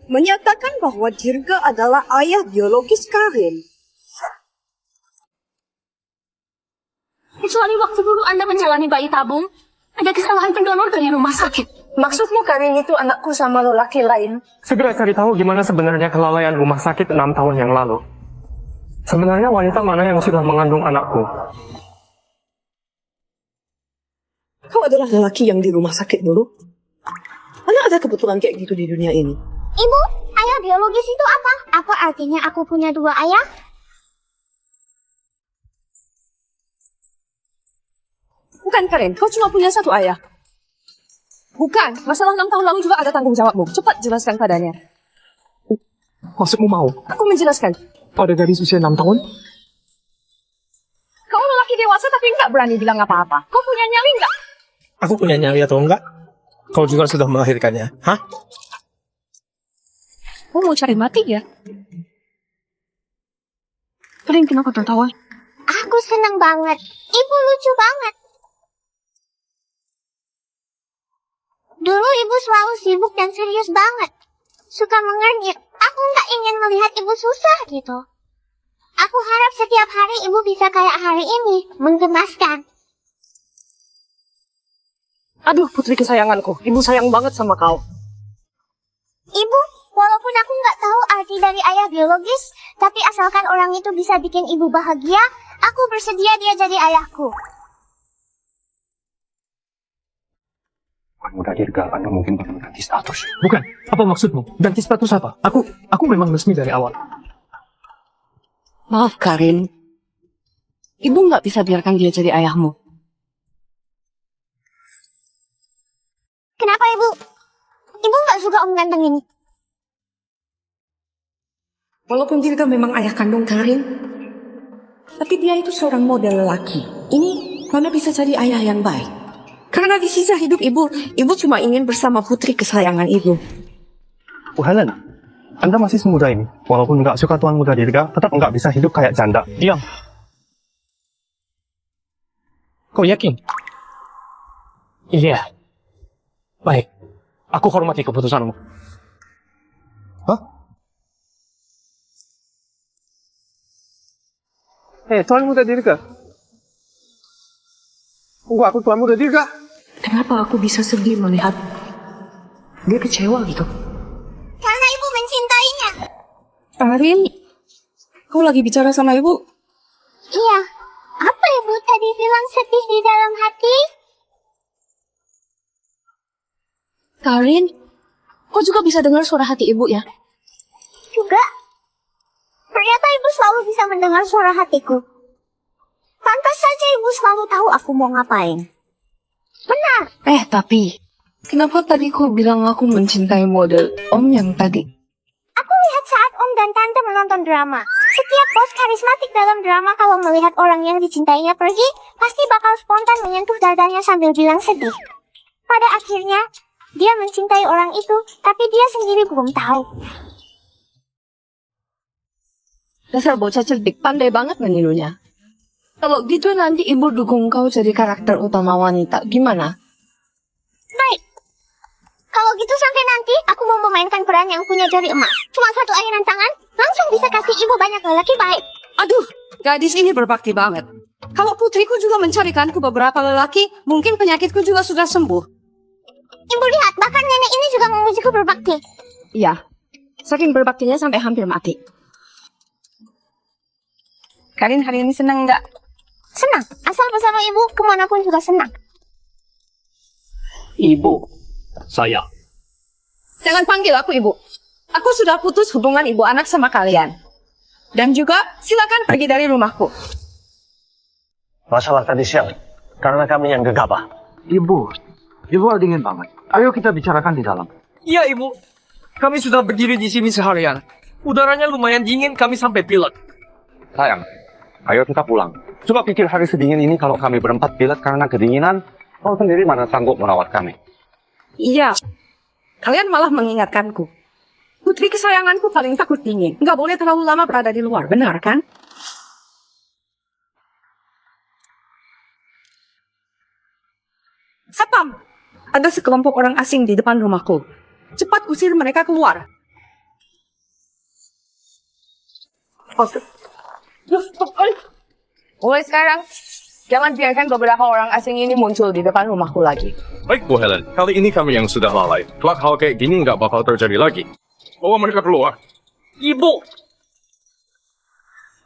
Menyatakan bahwa Dirga adalah ayah biologis Karin. Kecuali waktu dulu Anda menjalani bayi tabung, ada kesalahan pendonor dari rumah sakit. Maksudmu Karin itu anakku sama lelaki lain? Segera cari tahu gimana sebenarnya kelalaian rumah sakit 6 tahun yang lalu. Sebenarnya wanita mana yang sudah mengandung anakku? Kau adalah lelaki yang di rumah sakit dulu? Mana ada kebetulan kayak gitu di dunia ini? Ibu, ayah biologis itu apa? Apa artinya aku punya 2 ayah? Bukan Karen, kau cuma punya 1 ayah. Bukan, masalah 6 tahun lalu juga ada tanggung jawabmu. Cepat jelaskan padanya. Maksudmu mau? Aku menjelaskan. Pada gadis usia 6 tahun? Kau lelaki dewasa tapi nggak berani bilang apa-apa. Kau punya nyali nggak? Aku punya nyali atau enggak? Kau juga sudah melahirkannya, hah? Kau mau cari mati ya? Kalian kenapa tertawa? Aku senang banget. Ibu lucu banget. Dulu ibu selalu sibuk dan serius banget. Suka mengernyit. Aku nggak ingin melihat ibu susah gitu. Aku harap setiap hari ibu bisa kayak hari ini, menggemaskan. Aduh, putri kesayanganku. Ibu sayang banget sama kau. Ibu, walaupun aku nggak tahu arti dari ayah biologis, tapi asalkan orang itu bisa bikin ibu bahagia, aku bersedia dia jadi ayahku. Muda Dirga, Anda mungkin bakal ganti status. Bukan, apa maksudmu? Ganti status apa? Aku memang resmi dari awal. Maaf, Karin. Ibu nggak bisa biarkan dia jadi ayahmu. Kenapa ibu? Ibu nggak suka om ganteng ini? Walaupun Dirga memang ayah kandung Karin, tapi dia itu seorang model lelaki. Ini mana bisa jadi ayah yang baik? Karena di sisa hidup ibu cuma ingin bersama putri kesayangan ibu. Bu Helen, Anda masih semuda ini. Walaupun nggak suka Tuan Muda Dirga, tetap nggak bisa hidup kayak janda. Diam. Kau yakin? Iya. Baik. Aku hormati keputusanmu. Hah? Tuan Muda Dirga. Tunggu, aku Tuan Muda Dirga. Kenapa aku bisa sedih melihat dia kecewa gitu? Karena ibu mencintainya. Karin, kau lagi bicara sama ibu? Iya. Apa ibu tadi bilang sedih di dalam hati? Karin, kau juga bisa dengar suara hati ibu ya? Juga. Ternyata ibu selalu bisa mendengar suara hatiku. Pantas saja ibu selalu tahu aku mau ngapain. Benar. Tapi kenapa tadi kau bilang aku mencintai model om yang tadi? Aku lihat saat om dan tante menonton drama. Setiap bos karismatik dalam drama kalau melihat orang yang dicintainya pergi, pasti bakal spontan menyentuh dadanya sambil bilang sedih. Pada akhirnya, dia mencintai orang itu, tapi dia sendiri belum tahu. Dasar bocah cerdik, pandai banget menirunya. Kalau gitu nanti ibu dukung kau jadi karakter utama wanita, gimana? Baik. Kalau gitu sampai nanti, aku mau memainkan peran yang punya jari emas. Cuma satu airan tangan, langsung bisa kasih ibu banyak lelaki baik. Aduh, gadis ini berbakti banget. Kalau putriku juga mencarikanku beberapa lelaki, mungkin penyakitku juga sudah sembuh. Ibu lihat, bahkan nenek ini juga memujiku berbakti. Iya, saking berbaktinya sampai hampir mati. Karin hari ini senang nggak? Senang, asal bersama ibu kemanapun juga senang. Ibu, saya. Jangan panggil aku ibu. Aku sudah putus hubungan ibu anak sama kalian. Dan juga silakan pergi dari rumahku. Masalah tadi siang, karena kami yang gegabah. Ibu dingin banget. Ayo kita bicarakan di dalam. Iya, Ibu. Kami sudah berdiri di sini seharian. Udaranya lumayan dingin, kami sampai pilek. Sayang, ayo kita pulang. Coba pikir hari sedingin ini kalau kami berempat pilek karena kedinginan, kau sendiri mana sanggup merawat kami? Iya, kalian malah mengingatkanku. Putri kesayanganku paling takut dingin. Nggak boleh terlalu lama berada di luar, benar kan? Satpam, ada sekelompok orang asing di depan rumahku. Cepat usir mereka keluar. Mulai sekarang, jangan biarkan beberapa orang asing ini muncul di depan rumahku lagi. Baik, Bu Helen. Kali ini kami yang sudah lalai. Kelak hal kayak gini nggak bakal terjadi lagi. Bawa mereka keluar. Ibu!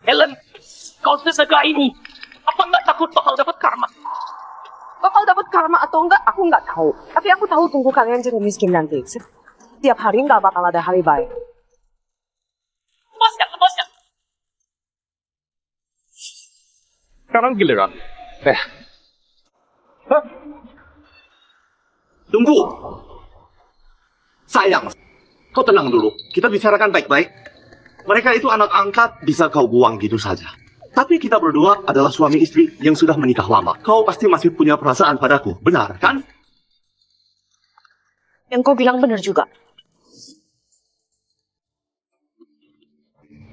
Helen, kau sesegah ini. Apa nggak takut bakal dapat karma? Bakal dapat karma atau enggak, aku nggak tahu. Tapi aku tahu tunggu kalian jadi miskin nanti. Setiap hari nggak bakal ada hari baik. Lepaskan. Sekarang giliran. Tunggu. Sayang, kau tenang dulu. Kita bicarakan baik-baik. Mereka itu anak angkat, bisa kau buang gitu saja. Tapi kita berdua adalah suami istri yang sudah menikah lama. Kau pasti masih punya perasaan padaku, benar kan? Yang kau bilang benar juga.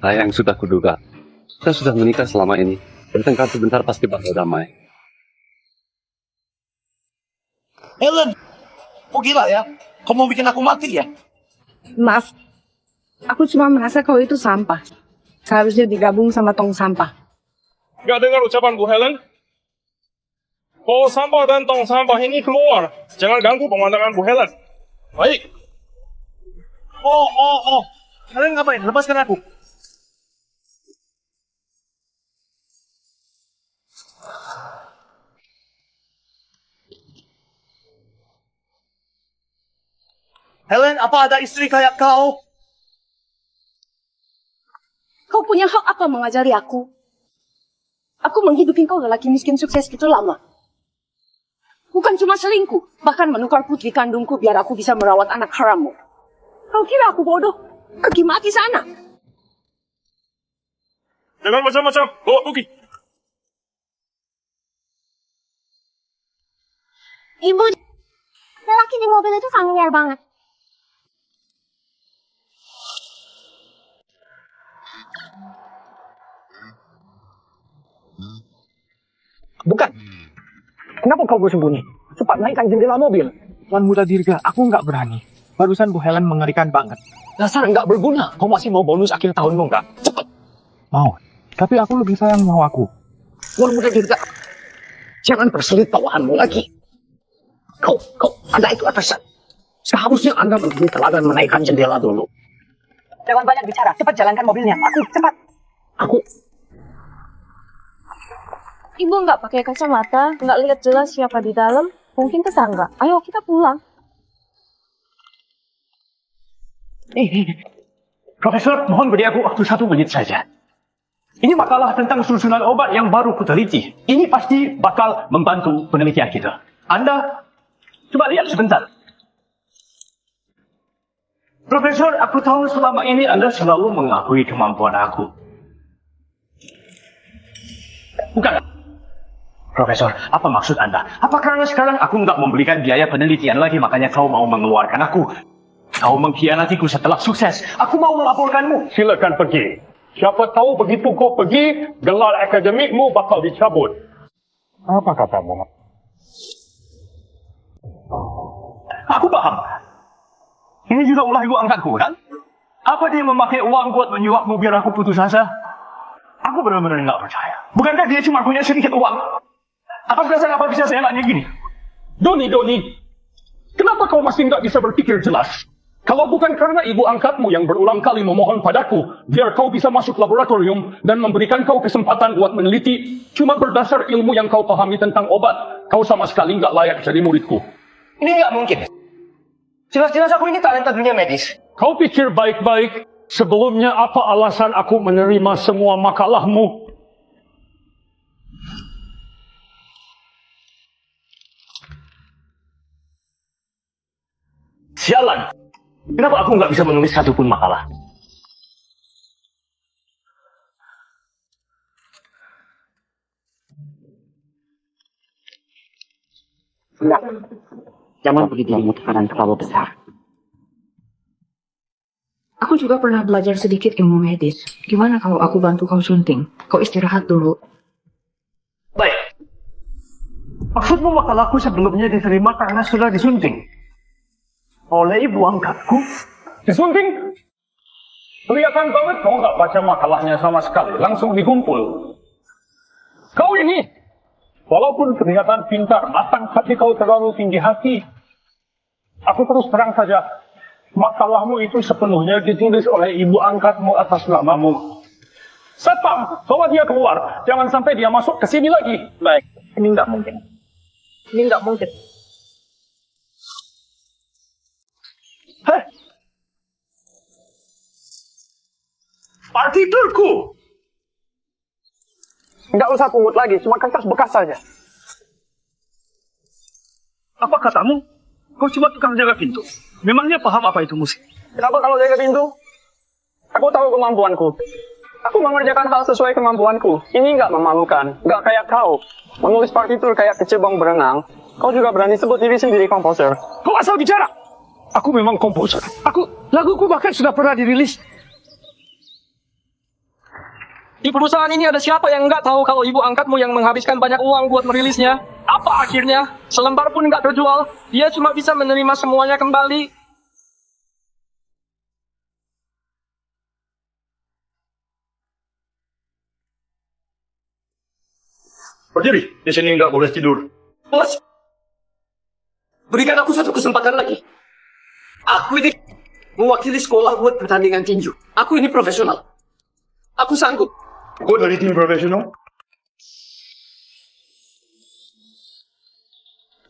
Saya yang sudah kuduga. Kita sudah menikah selama ini. Bertengkar sebentar pasti bakal damai. Helen, kok gila ya? Kau mau bikin aku mati ya? Maaf, aku cuma merasa kau itu sampah. Seharusnya digabung sama tong sampah. Nggak dengar ucapan Bu Helen? Bawa sampah dan tong sampah ini keluar. Jangan ganggu pemandangan Bu Helen. Baik. Oh. Kalian ngapain? Lepaskan aku. Helen, apa ada istri kayak kau? Kau punya hak apa mengajari aku? Aku menghidupi kau lelaki miskin sukses gitu lama. Bukan cuma selingkuh, bahkan menukar putri kandungku biar aku bisa merawat anak harammu. Kau kira aku bodoh? Pergi mati sana. Jangan macam-macam. Bawa pergi. Ibu, lelaki di mobil itu familiar banget. Bukan. Kenapa kau bersembunyi? Cepat naikkan jendela mobil. Tuan Muda Dirga, aku nggak berani. Barusan Bu Helen mengerikan banget. Dasar nggak berguna. Kau masih mau bonus akhir tahunmu nggak? Cepat. Mau. Tapi aku lebih sayang nyawaku. Tuan Muda Dirga, jangan persulit tawaanmu lagi. Kau, Anda itu atasan. Seharusnya Anda berdiri teladan menaikkan jendela dulu. Jangan banyak bicara. Cepat jalankan mobilnya. Cepat. Ibu nggak pakai kacamata, nggak lihat jelas siapa di dalam. Mungkin tetangga. Ayo kita pulang. Profesor, mohon beri aku waktu 1 menit saja. Ini makalah tentang susunan obat yang baru kuteliti. Ini pasti bakal membantu penelitian kita. Anda coba lihat sebentar. Profesor, aku tahu selama ini Anda selalu mengakui kemampuan aku. Bukan. Profesor, apa maksud Anda? Apa karena sekarang aku nggak memberikan biaya penelitian lagi, makanya kau mau mengeluarkan aku? Kau mengkhianatiku setelah sukses. Aku mau melaporkanmu. Silakan pergi. Siapa tahu begitu kau pergi, gelar akademikmu bakal dicabut. Apa katamu? Aku paham. Ini juga ulah ibu angkatku, kan? Apa dia memakai uang buat menyuapmu biar aku putus asa? Aku benar-benar nggak percaya. Bukankah dia cuma punya sedikit uang? Apa bisa saya nanya gini? Doni, kenapa kau masih nggak bisa berpikir jelas? Kalau bukan karena ibu angkatmu yang berulang kali memohon padaku, biar kau bisa masuk laboratorium dan memberikan kau kesempatan buat meneliti, cuma berdasar ilmu yang kau pahami tentang obat, kau sama sekali nggak layak jadi muridku. Ini nggak mungkin. Jelas-jelas aku ini talenta dunia medis. Kau pikir baik-baik. Sebelumnya apa alasan aku menerima semua makalahmu? Sialan! Kenapa aku nggak bisa menulis satu pun makalah? Enggak. Jangan beri dirimu tekanan terlalu besar. Aku juga pernah belajar sedikit ilmu medis. Gimana kalau aku bantu kau sunting? Kau istirahat dulu. Baik. Maksudmu makalahku sebelumnya diterima karena sudah disunting? Oleh ibu angkatku? Disunting? Kelihatan banget kau nggak baca makalahnya sama sekali. Langsung dikumpul. Kau ini, walaupun kelihatan pintar, matang, tapi kau terlalu tinggi hati. Aku terus terang saja. Makalahmu itu sepenuhnya ditulis oleh ibu angkatmu atas namamu. Satpam, bawa dia keluar. Jangan sampai dia masuk ke sini lagi. Baik, ini nggak mungkin. Ini nggak mungkin. Heh. Partiturku. Nggak usah pungut lagi, cuma kertas bekas saja. Apa katamu? Kau cuma tukang jaga pintu. Memangnya paham apa itu musik? Kenapa kalau jaga pintu? Aku tahu kemampuanku. Aku mengerjakan hal sesuai kemampuanku. Ini nggak memalukan. Nggak kayak kau. Menulis partitur kayak kecebong berenang. Kau juga berani sebut diri sendiri komposer. Kau asal bicara! Aku memang komposer. Laguku bahkan sudah pernah dirilis. Di perusahaan ini ada siapa yang nggak tahu kalau ibu angkatmu yang menghabiskan banyak uang buat merilisnya? Apa akhirnya? Selembar pun nggak terjual. Dia cuma bisa menerima semuanya kembali. Berdiri, di sini nggak boleh tidur. Bos, berikan aku satu kesempatan lagi. Aku ini mewakili sekolah buat pertandingan tinju. Aku ini profesional. Aku sanggup. Kau dari tim profesional?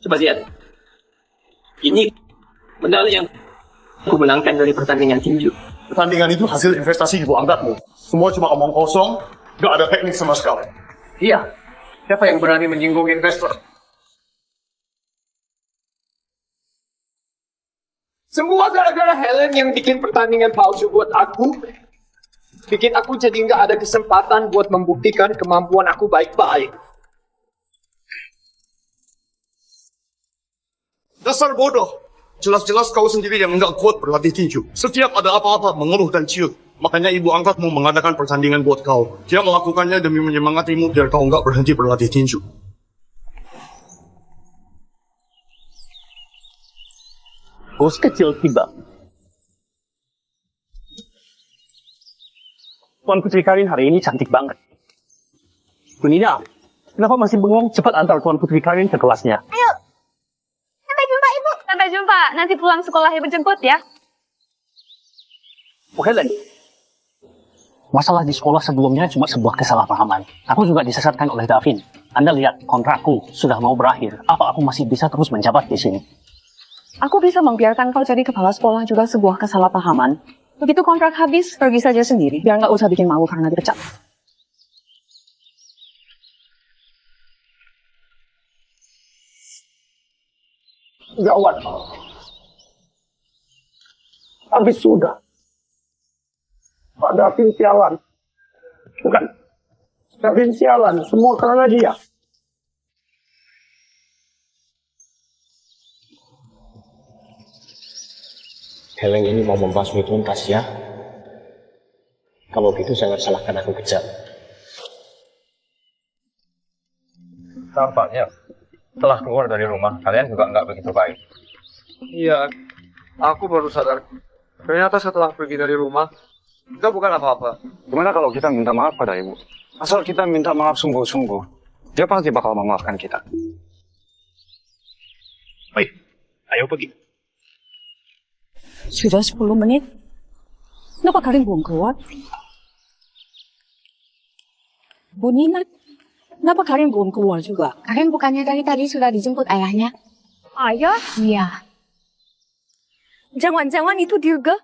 Coba lihat. Ini medali yang aku menangkan dari pertandingan tinju. Pertandingan itu hasil investasi ibu angkatmu. Semua cuma omong kosong, gak ada teknik sama sekali. Iya. Siapa yang berani menyinggung investor? Semua gara-gara Helen yang bikin pertandingan palsu buat aku. Bikin aku jadi nggak ada kesempatan buat membuktikan kemampuan aku baik-baik. Dasar bodoh. Jelas-jelas kau sendiri yang nggak kuat berlatih tinju. Setiap ada apa-apa mengeluh dan ciut. Makanya ibu angkatmu mengadakan pertandingan buat kau. Dia melakukannya demi menyemangatimu biar kau nggak berhenti berlatih tinju. Bos kecil tiba. Tuan Putri Karin hari ini cantik banget. Bunina, kenapa masih bengong? Cepat antar Tuan Putri Karin ke kelasnya. Ayo. Sampai jumpa, Ibu. Sampai jumpa. Nanti pulang sekolah Ibu jemput ya. Oh Helen, masalah di sekolah sebelumnya cuma sebuah kesalahpahaman. Aku juga disesatkan oleh Davin. Anda lihat, kontrakku sudah mau berakhir. Apa aku masih bisa terus menjabat di sini? Aku bisa membiarkan kau jadi kepala sekolah juga sebuah kesalahpahaman. Begitu kontrak habis, pergi saja sendiri. Biar nggak usah bikin malu karena dipecat. Gawat. Habis sudah. Pak Davin sialan. Bukan. Davin sialan. Semua karena dia. Helen ini mau membasmi tuntas ya. Kalau gitu jangan salahkan aku kejam. Tampaknya setelah keluar dari rumah, kalian juga nggak begitu baik. Iya, aku baru sadar. Ternyata setelah pergi dari rumah, kita bukan apa-apa. Gimana kalau kita minta maaf pada ibu? Asal kita minta maaf sungguh-sungguh, dia pasti bakal memaafkan kita. Baik, ayo pergi. Sudah 10 menit. Kenapa kalian belum keluar? Bu Nina, kenapa kalian belum keluar juga? Karen bukannya dari tadi sudah dijemput ayahnya? Ayah? Iya. Jangan-jangan itu Dirga?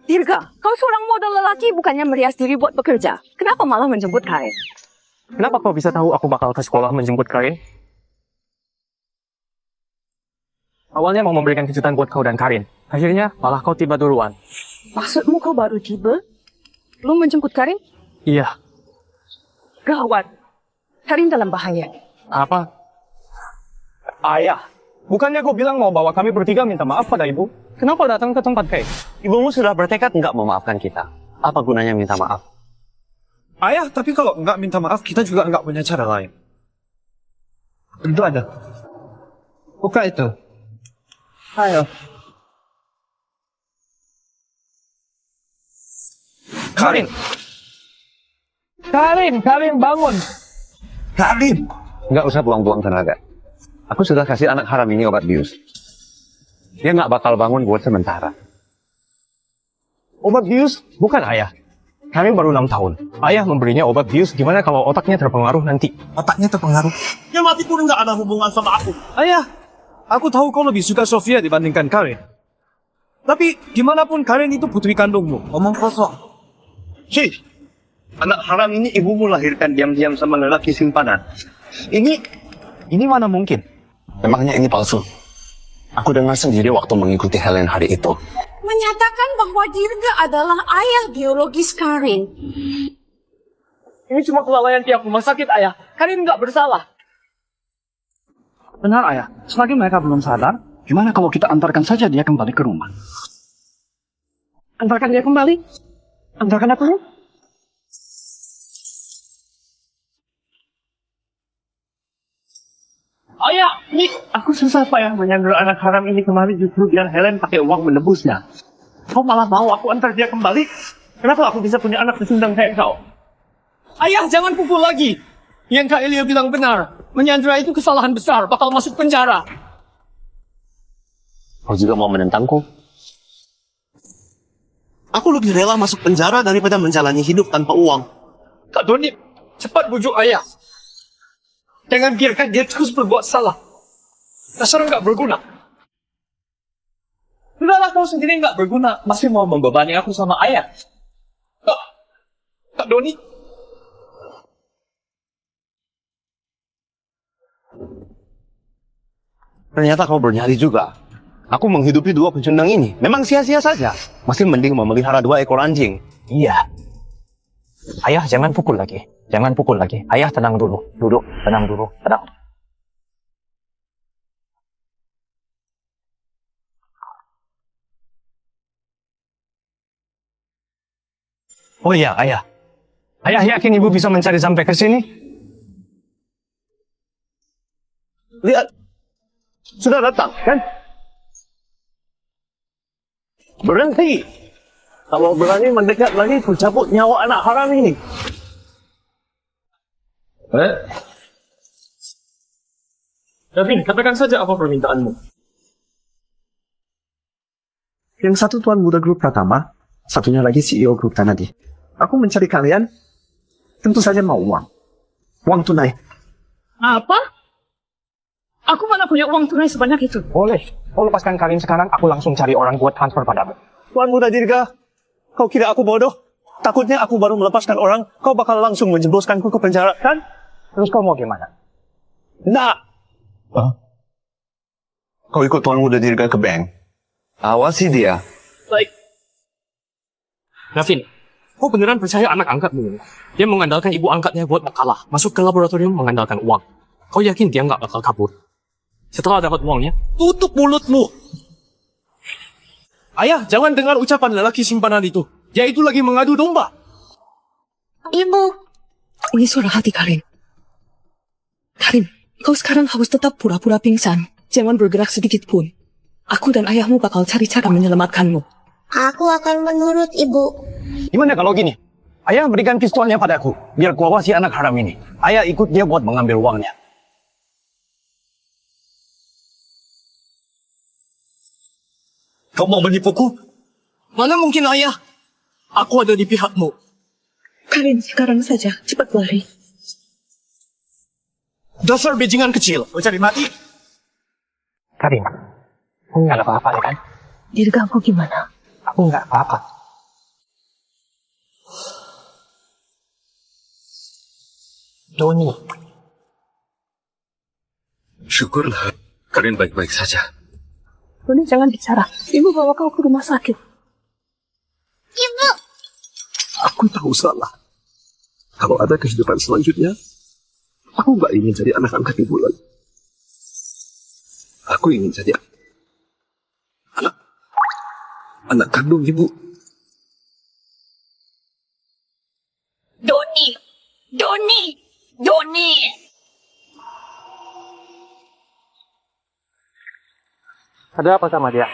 Dirga, kau seorang model lelaki bukannya merias diri buat bekerja. Kenapa malah menjemput Karen? Kenapa kau bisa tahu aku bakal ke sekolah menjemput Karin? Awalnya mau memberikan kejutan buat kau dan Karin. Akhirnya malah kau tiba duluan. Maksudmu kau baru tiba? Lu menjemput Karin? Iya. Gawat. Karin dalam bahaya. Apa? Ayah, bukannya kau bilang mau bawa kami bertiga minta maaf pada ibu? Kenapa datang ke tempat kayak? Ibumu sudah bertekad nggak memaafkan kita. Apa gunanya minta maaf? Ayah, tapi kalau nggak minta maaf, kita juga nggak punya cara lain. Itu ada. Buka itu. Ayo. Karin! Karin bangun! Karin! Nggak usah buang-buang tenaga. Aku sudah kasih anak haram ini obat bius. Dia nggak bakal bangun buat sementara. Obat bius? Bukan ayah. Kami baru 6 tahun. Ayah memberinya obat bius, gimana kalau otaknya terpengaruh nanti? Otaknya terpengaruh? Dia mati pun nggak ada hubungan sama aku. Ayah, aku tahu kau lebih suka Sofia dibandingkan Karin. Tapi gimana pun Karin itu putri kandungmu. Omong kosong. Hei, anak haram ini ibumu lahirkan diam-diam sama lelaki simpanan. Ini mana mungkin? Memangnya ini palsu? Aku dengar sendiri waktu mengikuti Helen hari itu. Menyatakan bahwa Dirga adalah ayah biologis Karin. Ini cuma kelalaian pihak rumah sakit, ayah. Karin nggak bersalah. Benar ayah, selagi mereka belum sadar, gimana kalau kita antarkan saja dia kembali ke rumah? Antarkan dia kembali. Antarkan aku. Ayah, ini aku susah payah menyandera anak haram ini kemarin justru biar Helen pakai uang menebusnya. Kau malah mau aku antar dia kembali? Kenapa aku bisa punya anak sesundang kayak kau? Ayah, jangan pukul lagi. Yang Kak Elio bilang benar. Menyandera itu kesalahan besar, bakal masuk penjara. Kau juga mau menentangku? Aku lebih rela masuk penjara daripada menjalani hidup tanpa uang. Kak Doni, cepat bujuk ayah. Jangan biarkan dia terus berbuat salah. Dasar nggak berguna. Udahlah, kau sendiri nggak berguna. Masih mau membebani aku sama ayah. Kak Doni. Ternyata kau bernyali juga. Aku menghidupi dua pecundang ini. Memang sia-sia saja. Masih mending memelihara 2 ekor anjing. Iya. Ayah, jangan pukul lagi. Jangan pukul lagi. Ayah, tenang dulu. Duduk, tenang dulu. Tenang. Oh iya, ayah. Ayah yakin ibu bisa mencari sampai ke sini? Lihat. Sudah datang, kan? Berhenti. Kalau berani mendekat lagi, ku cabut nyawa anak haram ini. Davin, katakan saja apa permintaanmu. Yang satu tuan muda grup Pratama, satunya lagi CEO grup Tanadi. Aku mencari kalian, tentu saja mau uang. Uang tunai. Apa? Aku mana punya uang tunai sebanyak itu? Boleh. Kau lepaskan Karin sekarang, aku langsung cari orang buat transfer padamu. Tuan Muda Dirga, kau kira aku bodoh? Takutnya aku baru melepaskan orang, kau bakal langsung menjebloskanku ke penjara, kan? Terus kau mau gimana? Nah. Kau ikut Tuan Muda Dirga ke bank. Awasi dia. Baik. Davin, kau beneran percaya anak angkatmu ini? Dia mengandalkan ibu angkatnya buat makalah, masuk ke laboratorium mengandalkan uang. Kau yakin dia nggak bakal kabur? Setelah dapat uangnya, tutup mulutmu. Ayah, jangan dengar ucapan lelaki simpanan itu. Dia itu lagi mengadu domba. Ibu. Ini suara hati Karin. Karin, kau sekarang harus tetap pura-pura pingsan. Jangan bergerak sedikit pun. Aku dan ayahmu bakal cari cara menyelamatkanmu. Aku akan menurut ibu. Gimana kalau gini? Ayah berikan pistolnya padaku, biar kuawasi anak haram ini. Ayah ikut dia buat mengambil uangnya. Kau mau menipuku? Mana mungkin ayah? Aku ada di pihakmu. Karin, sekarang saja. Cepat lari. Dasar bajingan kecil. Kau cari mati? Karin, aku nggak ada apa-apa ya kan? Dirga, kau gimana? Aku nggak apa-apa. Doni. Syukurlah, Karin baik-baik saja. Doni, jangan bicara. Ibu bawa kau ke rumah sakit. Ibu! Aku tahu salah. Kalau ada kehidupan selanjutnya, aku nggak ingin jadi anak angkat ibu lagi. Aku ingin jadi anak kandung ibu. Doni! Doni! Doni! Ada apa sama dia?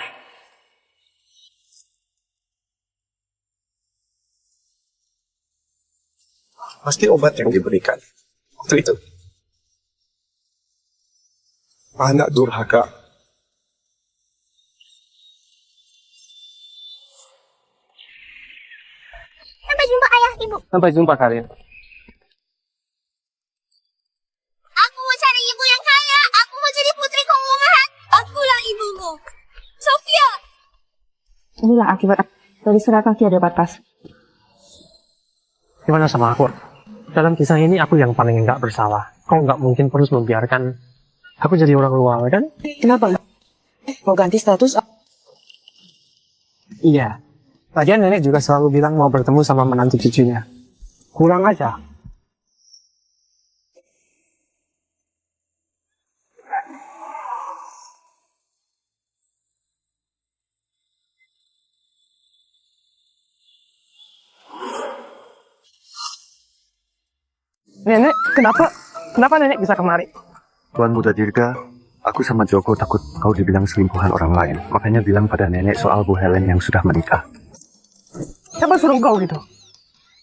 Pasti obat yang diberikan waktu itu. Anak durhaka. Sampai jumpa ayah, ibu. Sampai jumpa Karin. Aku mau cari ibu yang kaya. Aku mau jadi putri konglomerat. Akulah ibumu. Sofia! Inilah akibat dari seratan tiada batas. Gimana sama aku? Dalam kisah ini aku yang paling nggak bersalah. Kau nggak mungkin terus membiarkan aku jadi orang luar, kan? Kenapa? Mau ganti status? Iya. Lagian nenek juga selalu bilang mau bertemu sama menantu cucunya. Kurang aja. Nenek, kenapa nenek bisa kemari? Tuan Muda Dirga, aku sama Joko takut kau dibilang selingkuhan orang lain. Makanya bilang pada nenek soal Bu Helen yang sudah menikah. Siapa suruh kau gitu?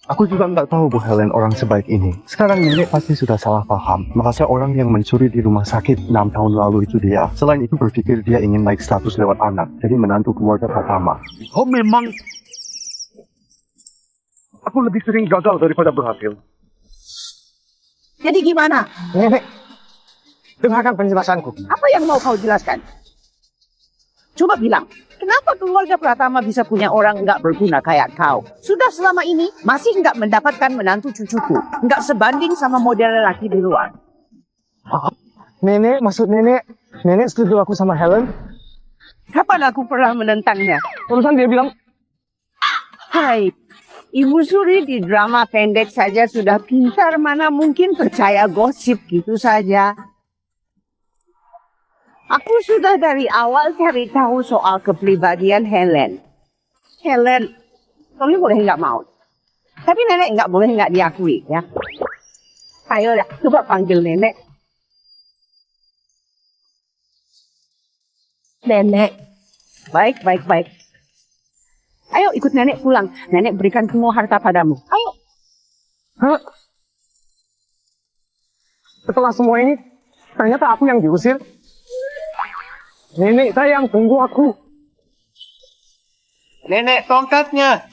Aku juga nggak tahu Bu Helen orang sebaik ini. Sekarang nenek pasti sudah salah paham. Merasa orang yang mencuri di rumah sakit 6 tahun lalu itu dia. Selain itu berpikir dia ingin naik status lewat anak. Jadi menantu keluarga pertama. Oh memang... Aku lebih sering gagal daripada berhasil. Jadi gimana? Nenek, dengarkan penjelasanku. Apa yang mau kau jelaskan? Coba bilang, kenapa keluarga Pratama bisa punya orang nggak berguna kayak kau? Sudah selama ini masih nggak mendapatkan menantu cucuku. Nggak sebanding sama model lelaki di luar. Nenek, maksud nenek setuju aku sama Helen? Kapan aku pernah menentangnya? Barusan dia bilang, Hai, Ibu Suri di drama pendek saja sudah pintar, mana mungkin percaya gosip gitu saja. Aku sudah dari awal cari tahu soal kepribadian Helen. Helen, kamu boleh nggak mau. Tapi nenek nggak boleh nggak diakui, ya. Ayo, coba panggil nenek. Nenek. Baik. Ayo ikut nenek pulang. Nenek berikan semua harta padamu. Ayo. hah? Setelah semua ini, ternyata aku yang diusir. Nenek sayang, tunggu aku. Nenek tongkatnya.